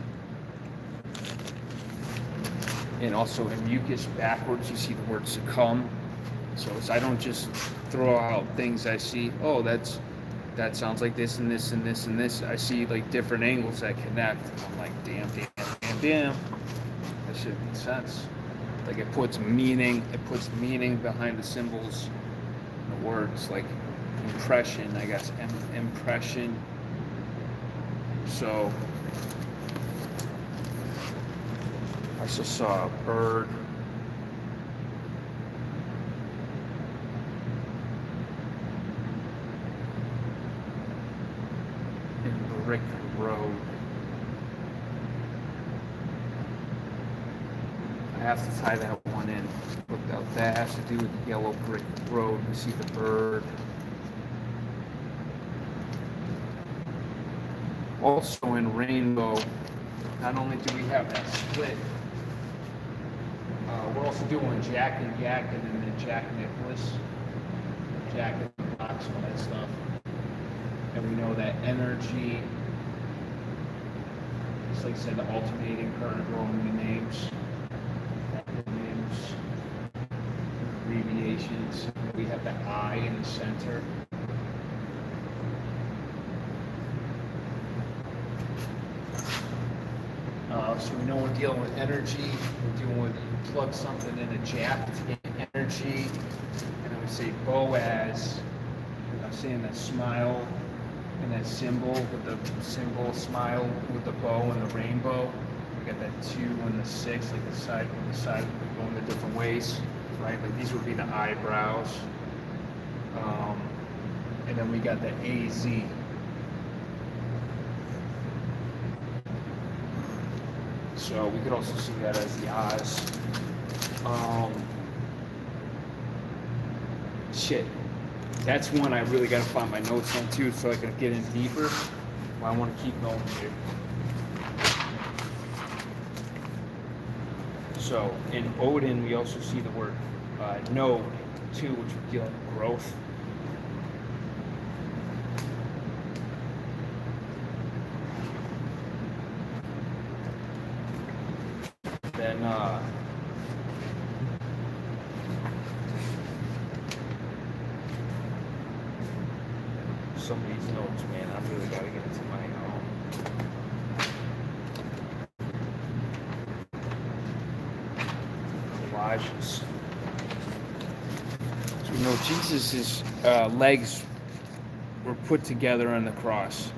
And also in mucus backwards you see the word succumb. So I don't just throw out things I see, oh that sounds like this and this and this and this. I see like different angles that connect. I'm like, damn. That should make sense. Like it puts meaning behind the symbols, the words, like impression, I guess, impression. So I also saw a bird. Brick road. I have to tie that one in. Looked out. That has to do with the yellow brick road. You see the bird. Also in rainbow, not only do we have that split, we're also doing Jack and Yak and then Jack Nicholas, Jack and the Box, all that stuff. And we know that energy, just like I said, the alternating current Roman names, acronyms, abbreviations. We have the I in the center. So we know we're dealing with energy. We're dealing with, you plug something in a jack to get energy. And I would say Boaz, I'm saying that smile and that symbol with the symbol smile with the bow and the rainbow. We got that 2 and the 6, like the side going the different ways, right? Like these would be the eyebrows. And then we got the AZ. So we could also see that as the Oz. Shit. That's one I really got to find my notes on too, so I can get in deeper. Well, I want to keep going here. So in Odin, we also see the word node too, which would deal with growth. Then some of these notes, man, I really got to get into my collages. So we know Jesus' legs were put together on the cross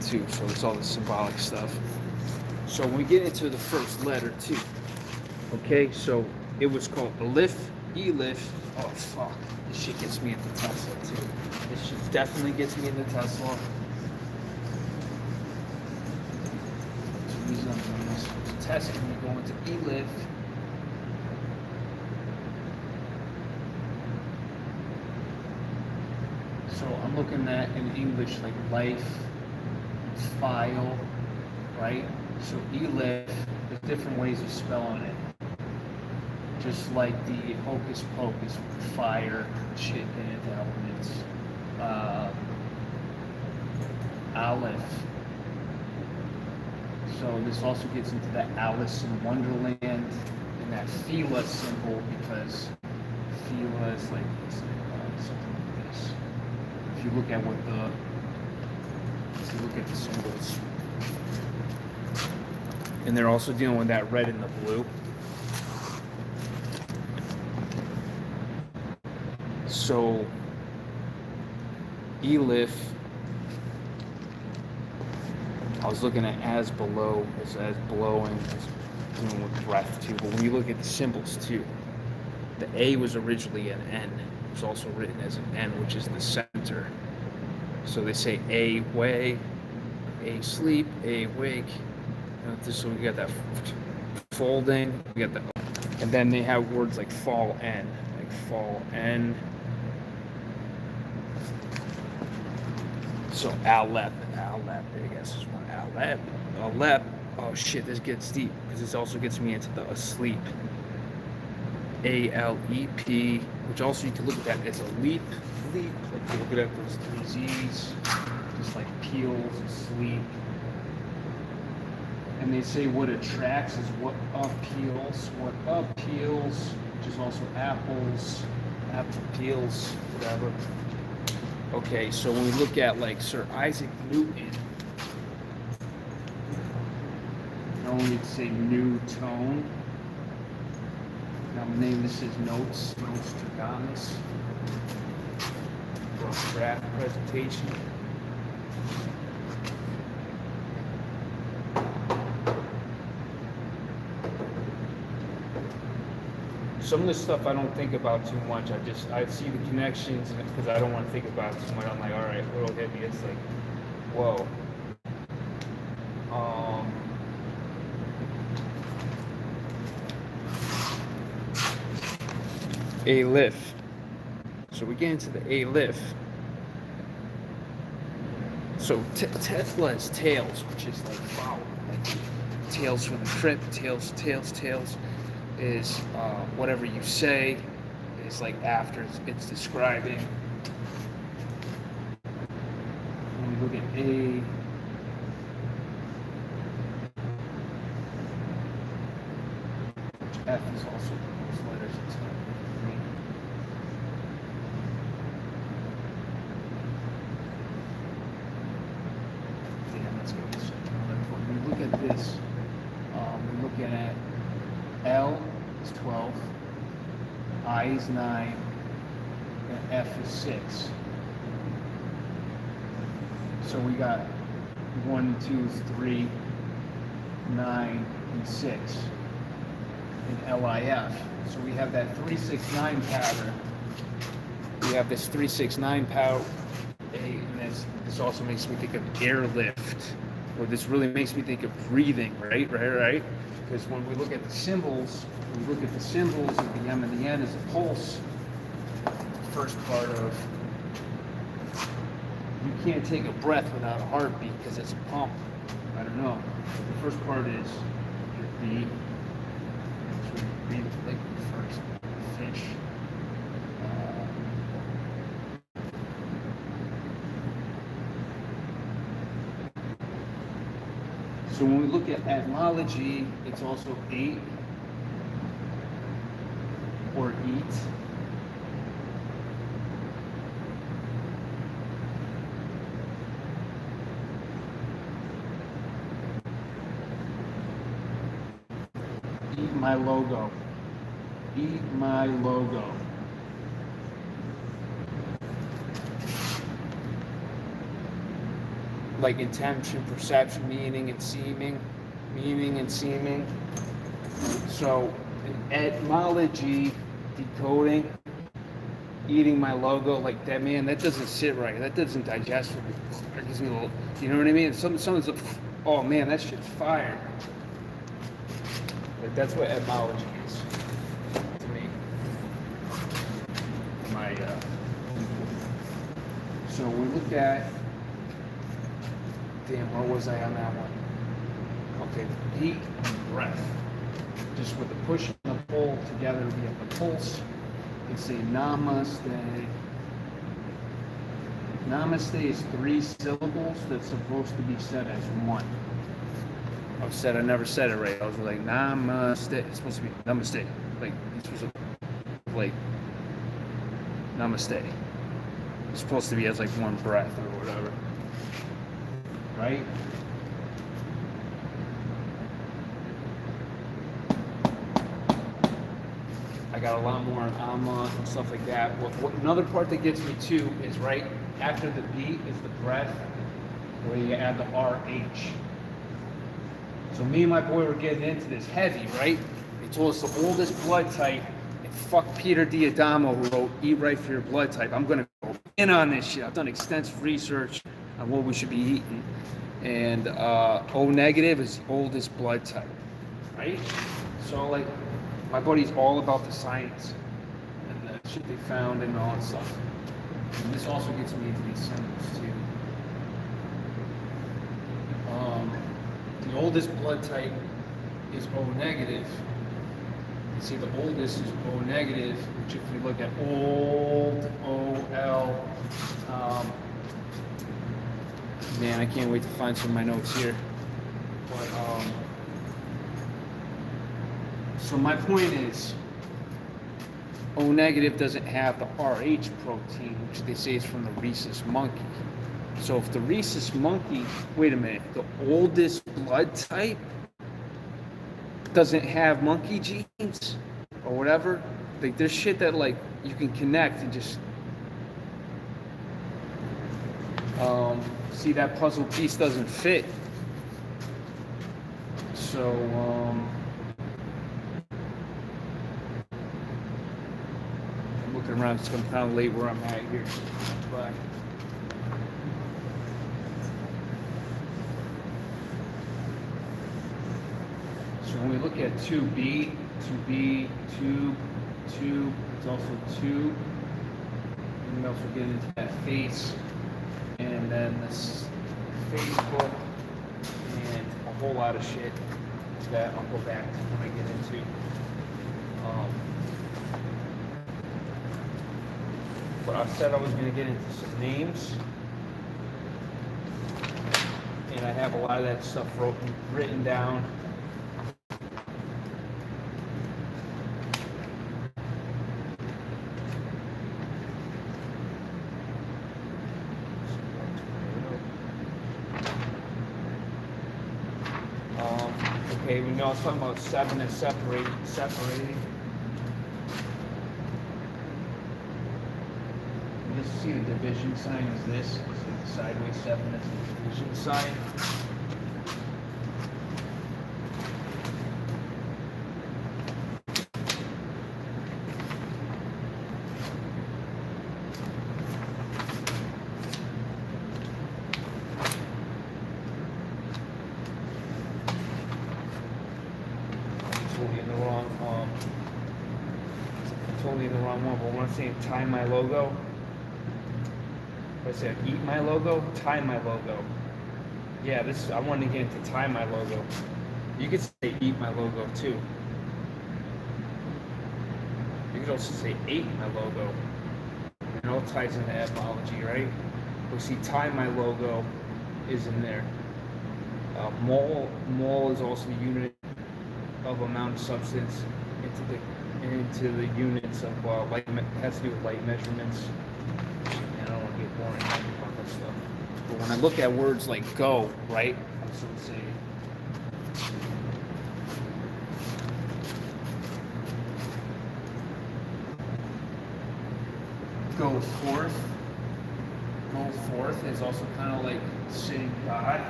too, so it's all the symbolic stuff. So when we get into the first letter too, okay, so it was called Aleph, Elif. Oh fuck, this shit gets me into Tesla too. This shit definitely gets me into Tesla. That's the reason I'm doing this. It's testing me going to Elif. So I'm looking at in English like life, file, right? So Elif, there's different ways of spelling it. Just like the hocus pocus, fire, shit and elements. Aleph. So this also gets into that Alice in Wonderland and that Phila symbol, because Phila is like something like this. If you look at if you look at the symbols. And they're also dealing with that red and the blue. So, Elif, I was looking at as below, as blowing, as doing with breath too. But when you look at the symbols too, the A was originally an N. It was also written as an N, which is the center. So they say A way, A sleep, A wake. So we got that folding, we got the, and then they have words like fall N, like fall N. So Aleph, I guess is one. Aleph. Oh shit, this gets deep because this also gets me into the asleep. ALEP, which also you can look at that as a leap. Like you look at those three Z's, just like peels, asleep. And they say what attracts is what appeals, which is also apples, apple peels, whatever. Okay, so when we look at like Sir Isaac Newton, I only say new tone. Now the name this is Notestradamus. Draft presentation. Some of this stuff I don't think about too much. I see the connections because I don't want to think about it too much. I'm like, all right, what'll hit me? It's like, whoa. Aleph. So we get into the Aleph. So Tesla is tails, which is like, wow, like tails from the crypt, tails. Is whatever you say is like after it's describing. When we look at A, F is also those letters. It's green. Damn, let's go this way. When we look at this, we're looking at L is 12, I is 9, and F is 6. So we got 1, 2, 3, 9, and 6 in LIF. So we have that 369 pattern. We have this 369 power, and this also makes me think of airlift. or this really makes me think of breathing, right? Because when we look at the symbols, of the M and the N as a pulse, the first part of, you can't take a breath without a heartbeat because it's a pump. I don't know. The first part is your B. So you breathe liquid first. Fish. So when we look at etymology, it's also ate or eat. Eat my logo. Eat my logo. Like intention, perception, meaning and seeming. So in etymology, decoding, eating my logo, like that, man, that doesn't sit right. That doesn't digest for me. It gives me a little, you know what I mean? Someone's like, oh man, that shit's fire. But that's what etymology is to me. So we look at, damn, where was I on that one? Okay, heat and breath. Just with the push and the pull together, we have the pulse. You can say namaste. Namaste is 3 syllables that's supposed to be said as one. I never said it right. I was like, namaste. It's supposed to be namaste. Like, it's supposed to, like, namaste. It's supposed to be as like one breath or whatever. Right? I got a lot more on Amma and stuff like that. Another part that gets me too is right after the B is the breath, where you add the RH. So me and my boy were getting into this heavy, right? He told us the oldest blood type, and fuck Peter D'Adamo who wrote Eat Right for Your Blood Type. I'm gonna go in on this shit. I've done extensive research on what we should be eating. And O negative is the oldest blood type, right? So like, my buddy's all about the science and the shit they found and all that stuff. And this also gets me into these symbols too. The oldest blood type is O negative. You see the oldest is O negative, which if we look at old, O-L, man, I can't wait to find some of my notes here. But, so my point is, O negative doesn't have the RH protein, which they say is from the rhesus monkey. So if the rhesus monkey, wait a minute, the oldest blood type doesn't have monkey genes or whatever, like there's shit that like you can connect and just see that puzzle piece doesn't fit. So I'm looking around, it's kind of late where I'm at here, but so when we look at 2B, tube, it's also 2. And we also get into that face, and then this Facebook, and a whole lot of shit that I'll go back to when I get into. But I said I was going to get into some names, and I have a lot of that stuff written down. Okay, we know I was talking about 7 and separating. You just see the division sign is this. So the sideways 7 is the division sign. Totally the wrong one, but when I'm saying tie my logo, if I say eat my logo, tie my logo. Yeah, this I wanted to get into tie my logo. You could say eat my logo too. You could also say ate my logo. It all ties into etymology, right? We see tie my logo is in there. Mole is also the unit of amount of substance into the units of light. Has to do with light measurements. And I don't want to get boring about that stuff. But when I look at words like go, right? So we say go forth. Go forth is also kind of like saying God.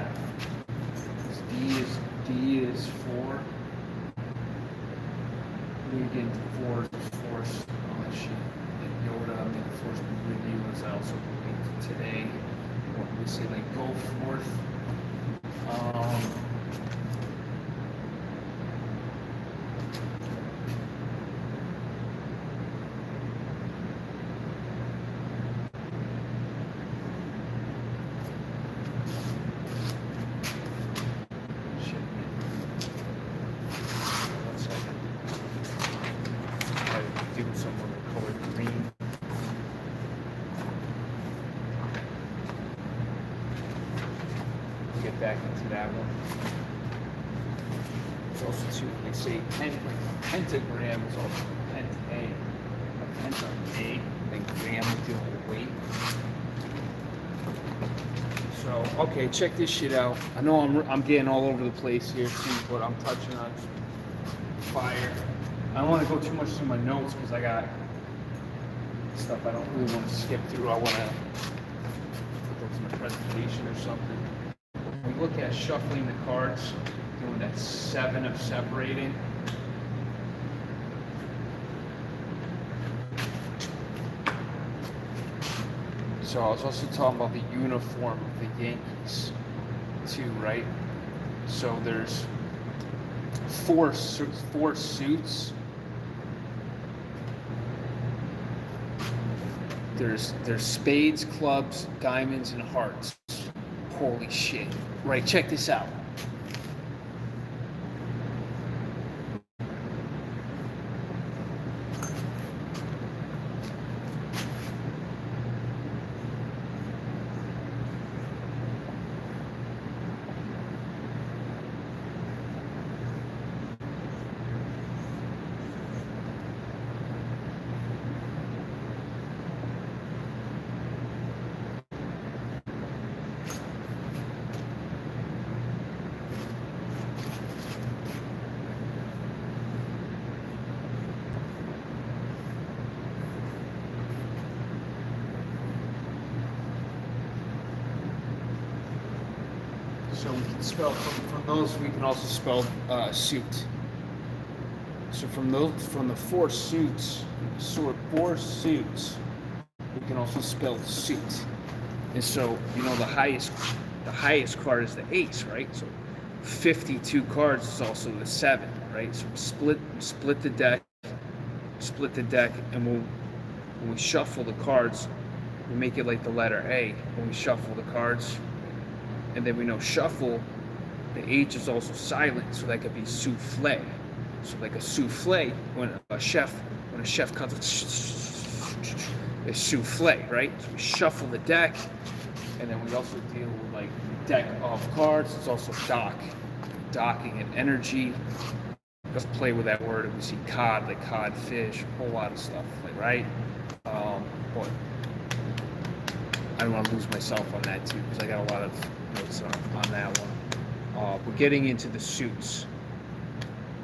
D is for. We get into force, all that shit. Like Yoda, may the force be with you, as I also believe today. What we say, like go forth. Back into that one. It's also too, they say pentagram is also penta. A penta, A, and gram is dealing with weight. So, okay, check this shit out. I know I'm getting all over the place here too, but I'm touching on fire. I don't want to go too much through my notes because I got stuff I don't really want to skip through. I want to put those in a presentation or something. We look at shuffling the cards, doing that 7 of separating. So I was also talking about the uniform of the Yankees too, right? So there's four suits. There's spades, clubs, diamonds, and hearts. Holy shit. Right, check this out. So we can spell from those. We can also spell suit. So from the four suits, we can also spell suit. And so the highest card is the ace, right? So 52 cards is also the 7, right? So we split the deck, and when we shuffle the cards, we make it like the letter A. When we shuffle the cards. And then we know shuffle, the H is also silent, so that could be souffle. So like a souffle, when a chef comes, it's souffle, right? So we shuffle the deck, and then we also deal with like deck of cards. It's also docking and energy. Let's play with that word. We see cod, like codfish, a whole lot of stuff, like, right? But I don't want to lose myself on that too, because I got a lot of notes on that one. We're getting into the suits.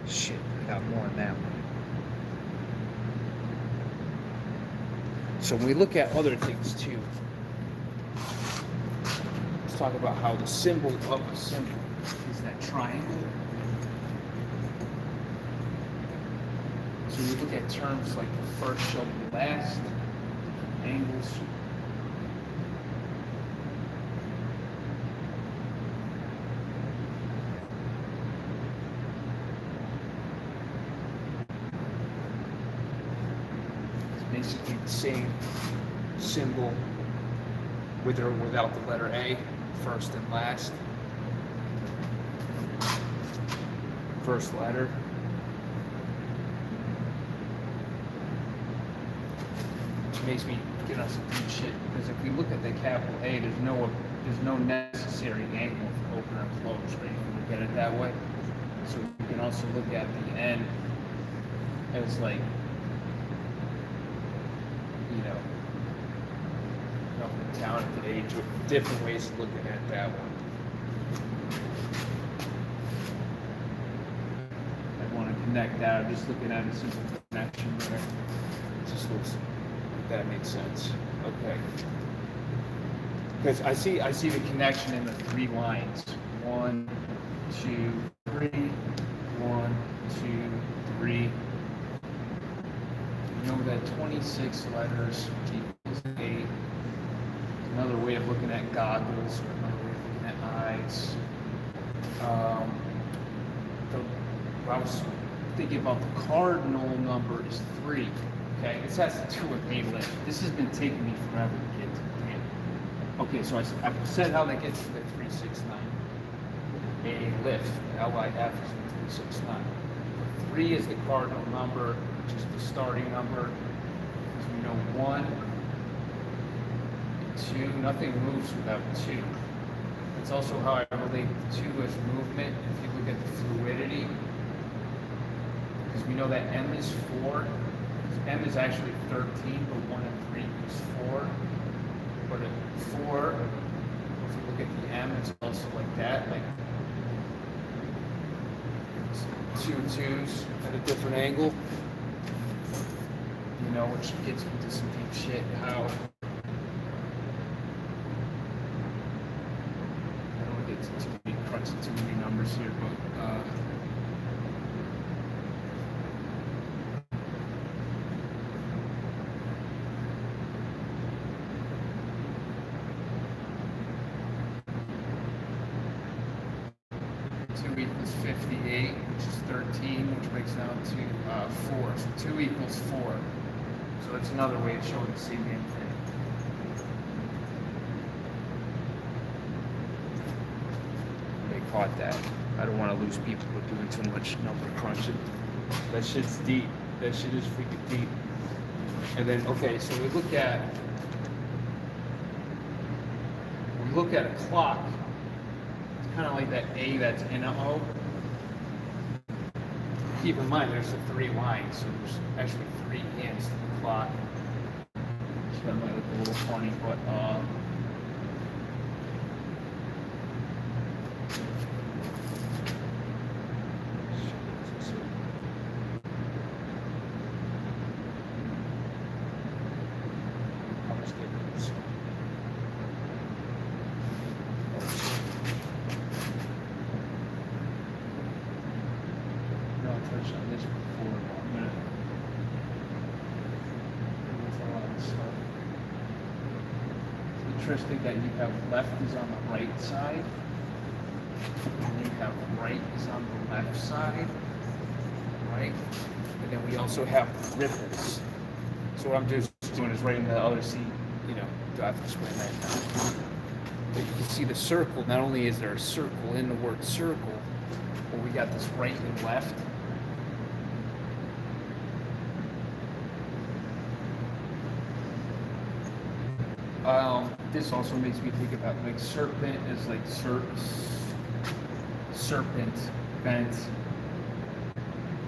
Shit, I got more on that one. So when we look at other things too, let's talk about how the symbol of a symbol is that triangle. So we look at terms like the first shall be last, angles. basically the same symbol with or without the letter A, first and last. First letter. Which makes me get on some deep shit, because if we look at the capital A, there's no necessary angle for open or close, right? If you look at it that way. So you can also look at the N as like, you know, up and down at the age, different ways of looking at that one. I want to connect that. I'm just looking at a simple connection there. It just looks like that makes sense. Okay. Because I see the connection in the three lines. 1, 2, 3. 1, 2, 3. You know that 26 letters, which equals 8. Another way of looking at goggles, or another way of looking at eyes. I was thinking about the cardinal number is 3. Okay, this has to do with a lift. This has been taking me forever to get to. Okay, so I said how they get to the 369. A lift, L-I-F is 369. 3 is the cardinal number, which is the starting number. Because we know 1, 2, nothing moves without 2. It's also how I relate 2 as movement. If you look at the fluidity, because we know that M is 4. M is actually 13, but 1 and 3 is 4. But at 4, if you look at the M, it's also like that, like 2 2s at a different angle. You know, which gets into some deep shit. How I don't want to get too many crunching too many numbers here, but. 2 equals 58, which is 13, which breaks down to 4. So 2 equals 4. So that's another way of showing the same damn thing. They caught that. I don't want to lose people with doing too much number crunching. That shit's deep. That shit is freaking deep. And then, okay, so we look at a clock. Kind of like that A that's in a O. Keep in mind there's the 3 lines, so there's actually 3 hands to the clock. So that might look a little funny, but on this before, but I'm gonna it's interesting that you have left is on the right side, and you have right is on the left side, right? And then we also have ripples. So what I'm just doing is writing the other C, you know, do I have to explain that now? But you can see the circle, not only is there a circle in the word circle, but we got this right and left. This also makes me think about like serpent is like serpent, bent,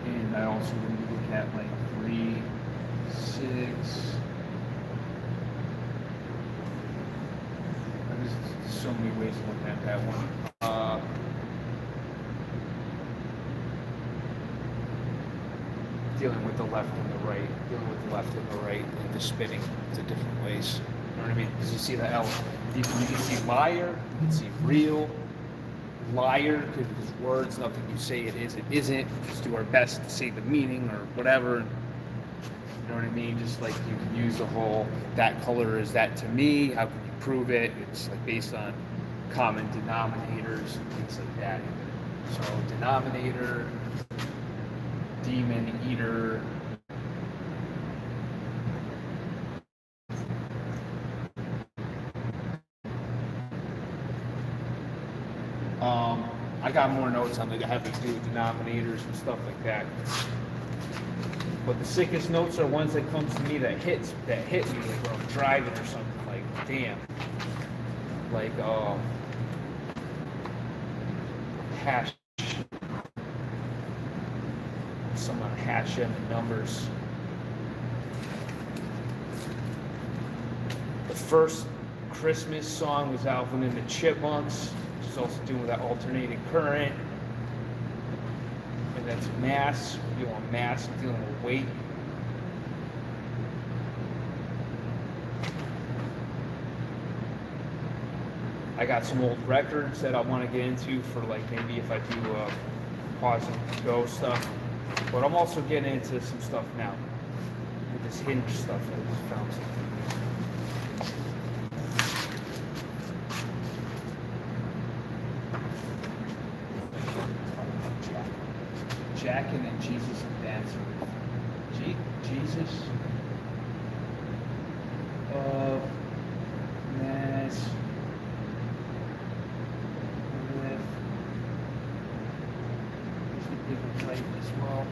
and I also when you look at like 3, 6. There's so many ways of looking at that one. Dealing with the left and the right, dealing with the left and the right, and the spinning to different ways. You know what I mean? Because you see the L. You can see liar, you can see real, liar, because it's words, nothing you say it is, it isn't. Just do our best to say the meaning or whatever. You know what I mean? Just like you can use the whole, that color is that to me, how can you prove it? It's like based on common denominators and things like that. So denominator, demon eater, I got more notes on it that have to do with denominators and stuff like that. But the sickest notes are ones that comes to me that hit me, like when I'm driving or something. Like, damn. Like, hash. Someone hash in the numbers. The first Christmas song was Alvin and the Chipmunks, which is also doing with that alternating current. And that's mass. You're on mass, dealing with weight. I got some old records that I want to get into for, like, maybe if I do pause and go stuff. But I'm also getting into some stuff now with this hinge stuff that I just found. Jack and then Jesus and Nazareth. Jesus of Nazareth. There's the bigger plate as well.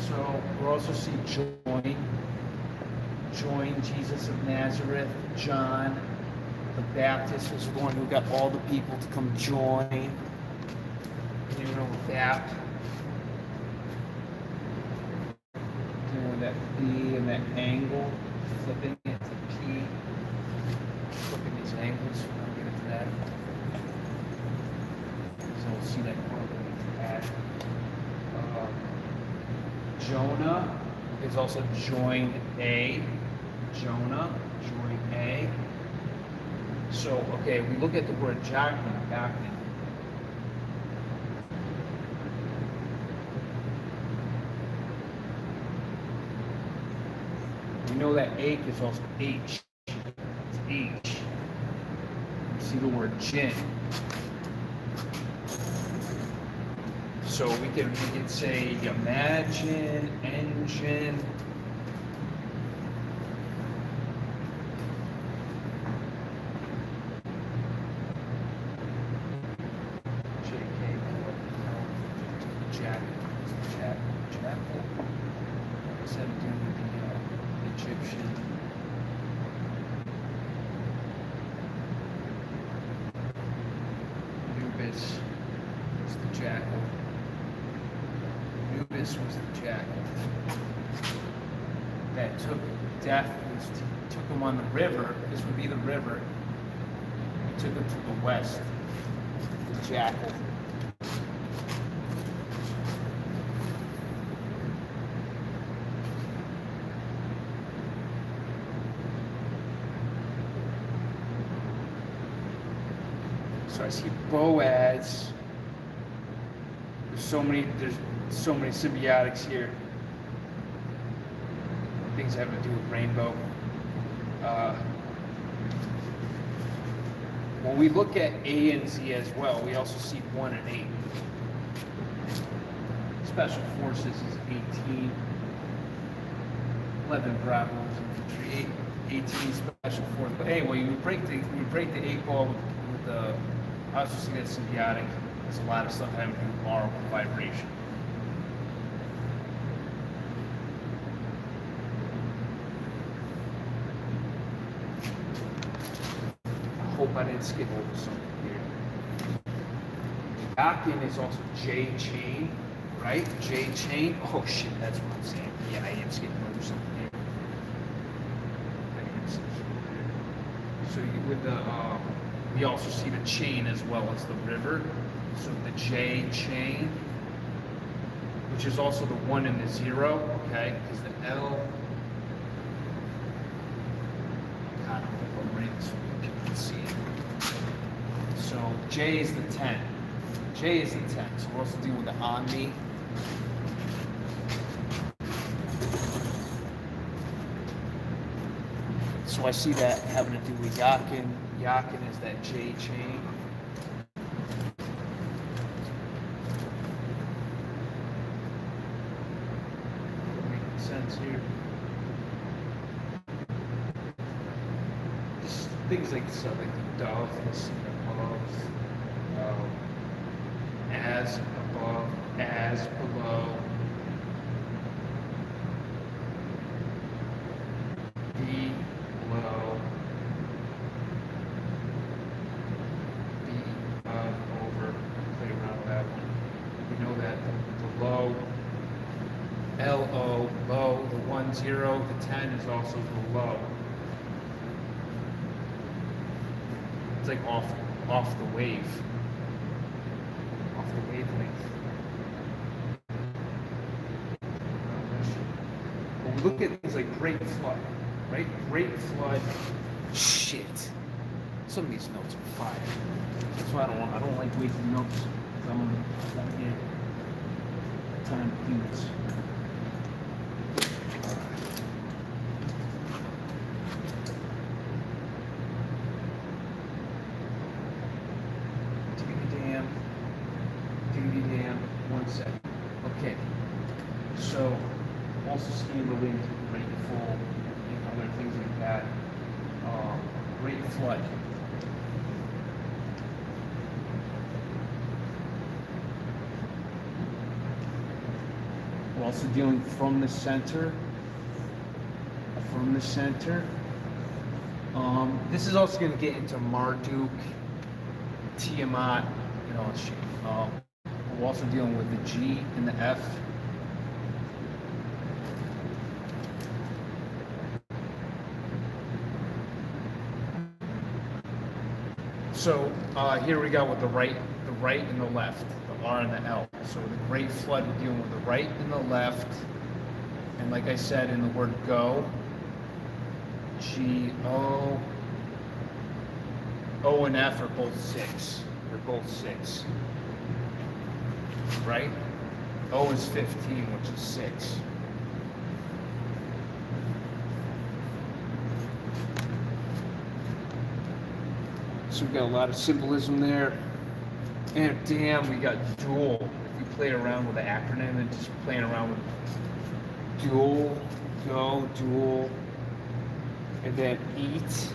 So we'll also see join Jesus of Nazareth, John the Baptist was the one who got all the people to come join. You know that. Doing that B and that angle, flipping it to P, flipping these angles. I'll get into that. So we'll see that correlate to that. Jonah is also join A. Jonah, join A. So, okay, we look at the word Jacqueline. We know that ache is also H. It's H. We see the word gin. So we could say imagine, engine. Took him on the river. This would be the river. He took him to the west. The jackal. So I see Boaz. There's so many symbiotics here. Things having to do with rainbow. When we look at A and Z as well, we also see 1 and 8. Special Forces is 18. 11 Bravos infantry, 18 Special Forces. But anyway, we break the 8 ball with the. I also see that symbiotic. There's a lot of stuff having to do with aural vibration. Hope I didn't skip over something here. Yakin is also J chain, right? J chain. Oh shit, that's what I'm saying. Yeah, I am skipping over something here. So with the we also see the chain as well as the river. So the J chain, which is also the 1 and the 0, okay? Because the L. God, I'm gonna bring this so people can see it. So J is the 10. J is the 10. So we're also dealing with the omni. So I see that having to do with Yakin. Yakin is that J chain. Making sense here. things like so, like the dove, the above, as above, as below, be below, be above, over. Play around with that one. We know that the low, LO, low, the 1, 0, the 10 is also the low. It's like off the wave, off the wavelength. When we look at things like great flood, right? Great flood, shit. Some of these notes are fire. That's why I don't like wasting notes. I'm gonna get time to do this. Okay, so also seeing the wind grateful and other things like that. Great flood. We're also dealing from the center. From the center. This is also going to get into Marduk, Tiamat, and all that shit. We're also dealing with the G and the F. So here we go with the right and the left, the R and the L. So with the great flood, we're dealing with the right and the left. And like I said, in the word go, G, O, O and F are both 6. They're both 6. Right? O is 15, which is 6. So we got a lot of symbolism there. And damn, we got dual. If you play around with the acronym and just playing around with dual, go, dual, and then eat.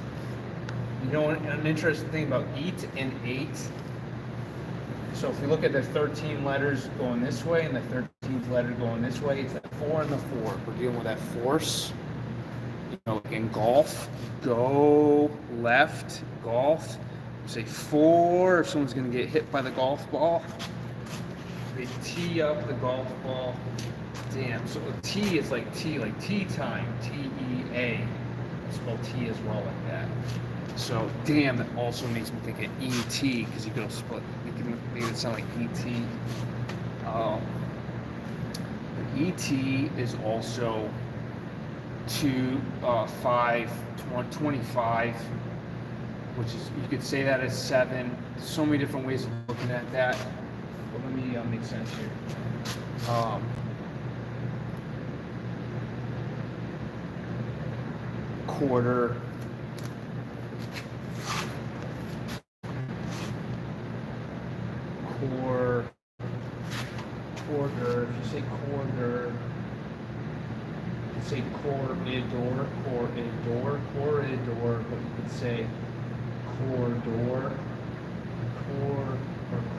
You know, an interesting thing about eat and 8. So if we look at the 13 letters going this way and the 13th letter going this way, it's that 4 and the 4. We're dealing with that force. You know, like in golf, go left, golf. Say 4 if someone's going to get hit by the golf ball. They tee up the golf ball. Damn, so T is like T, like tea time, T-E-A. Spell T as well like that. So, damn, that also makes me think of E-T, because you can split, you can make it sound like E-T. E-T is also 2, 5, 25, which is, you could say that as 7. So many different ways of looking at that. But let me make sense here. Quarter. Quarter, if you say quarter, you could say corridor, but you could say corridor,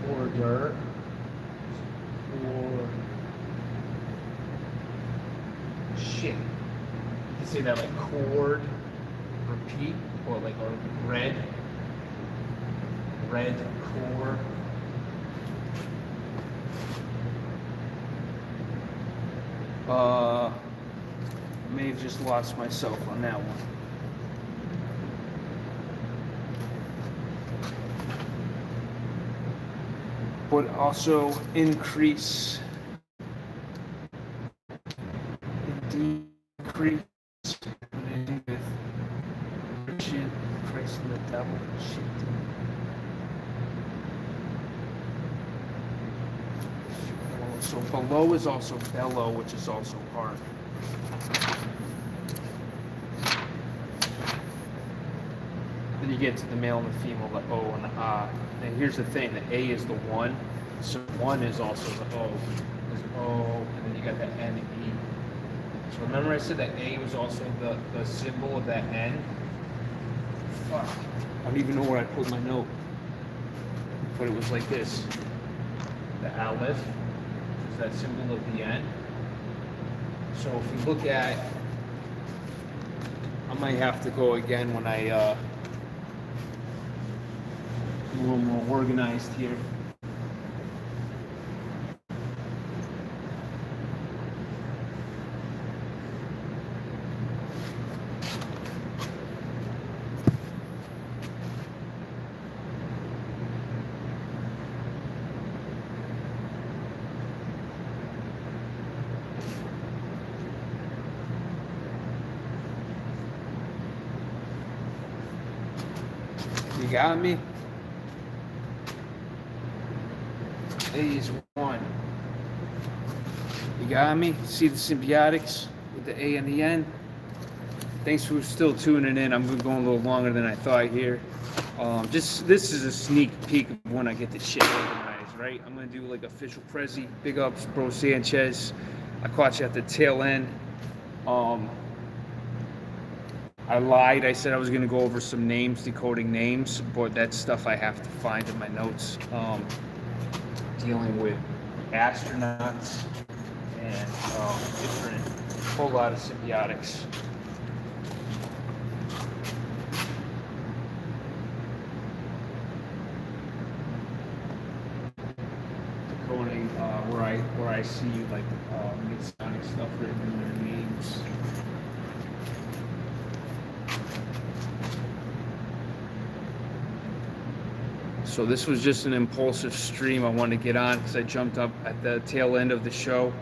corridor, shit. You could say that like chord, repeat, or like a red core. May have just lost myself on that one. But also increase, decrease, with Richard, Christ and the devil, shit. So below is also bellow, which is also hard. Then you get to the male and the female, the O and the A. And here's the thing, the A is the 1, so 1 is also the O. There's O, and then you got the N and E. So remember I said that A was also the symbol of that N? fuck. I don't even know where I put my note. But it was like this. The aleph is that symbol of the end. So if you look at, I might have to go again when I do a little more organized here. You got me? A is 1. You got me? See the symbiotics with the A and the N? Thanks for still tuning in. I'm going a little longer than I thought here. This is a sneak peek of when I get this shit organized, right? I'm going to do like official Prezi. Big ups, bro Sanchez. I caught you at the tail end. I lied. I said I was going to go over some names, decoding names, but that's stuff I have to find in my notes. Dealing with astronauts and different, whole lot of symbiotics. Decoding where I see like Masonic stuff written in their names. So this was just an impulsive stream I wanted to get on because I jumped up at the tail end of the show.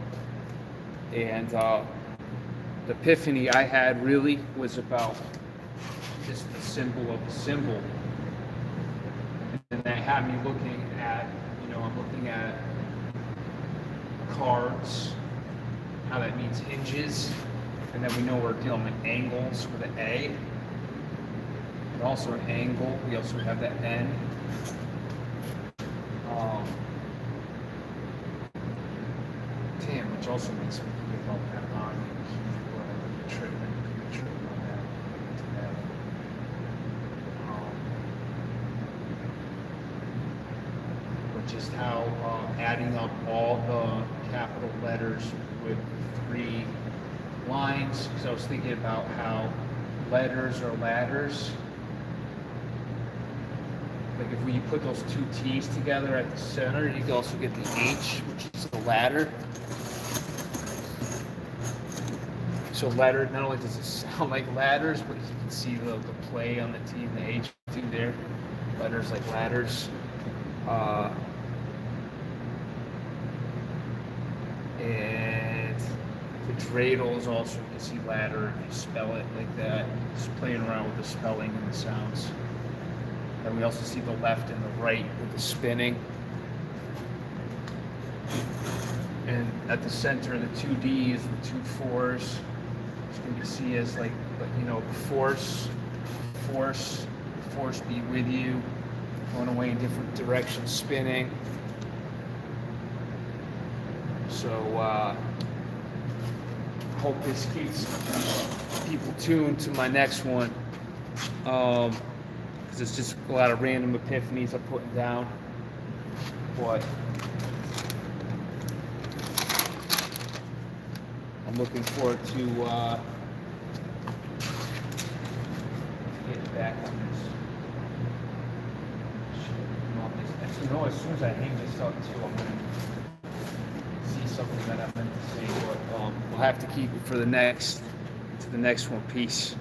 And the epiphany I had really was about just the symbol of the symbol. And that had me looking at, I'm looking at cards, how that means hinges, and then we know we're dealing with angles with an A. And also an angle, we also have that N. Which also makes me think about that on tripping on that. But just how adding up all the capital letters with 3 lines, because I was thinking about how letters are ladders. Like if you put those 2 T's together at the center, you can also get the H, which is the ladder. So ladder, not only does it sound like ladders, but you can see the play on the T and the H too there. Letters like ladders. And the dreidel is also, you can see ladder if you spell it like that. Just playing around with the spelling and the sounds. And we also see the left and the right with the spinning. And at the center of the 2 D's, the 2 4s, can be seen as like, force be with you, going away in different directions, spinning. So hope this keeps people tuned to my next one, because it's just a lot of random epiphanies I'm putting down. But I'm looking forward to getting back on this. Actually, as soon as I hang this up too, I'm going to see something that I meant to say, but we'll have to keep it for the next one. Peace.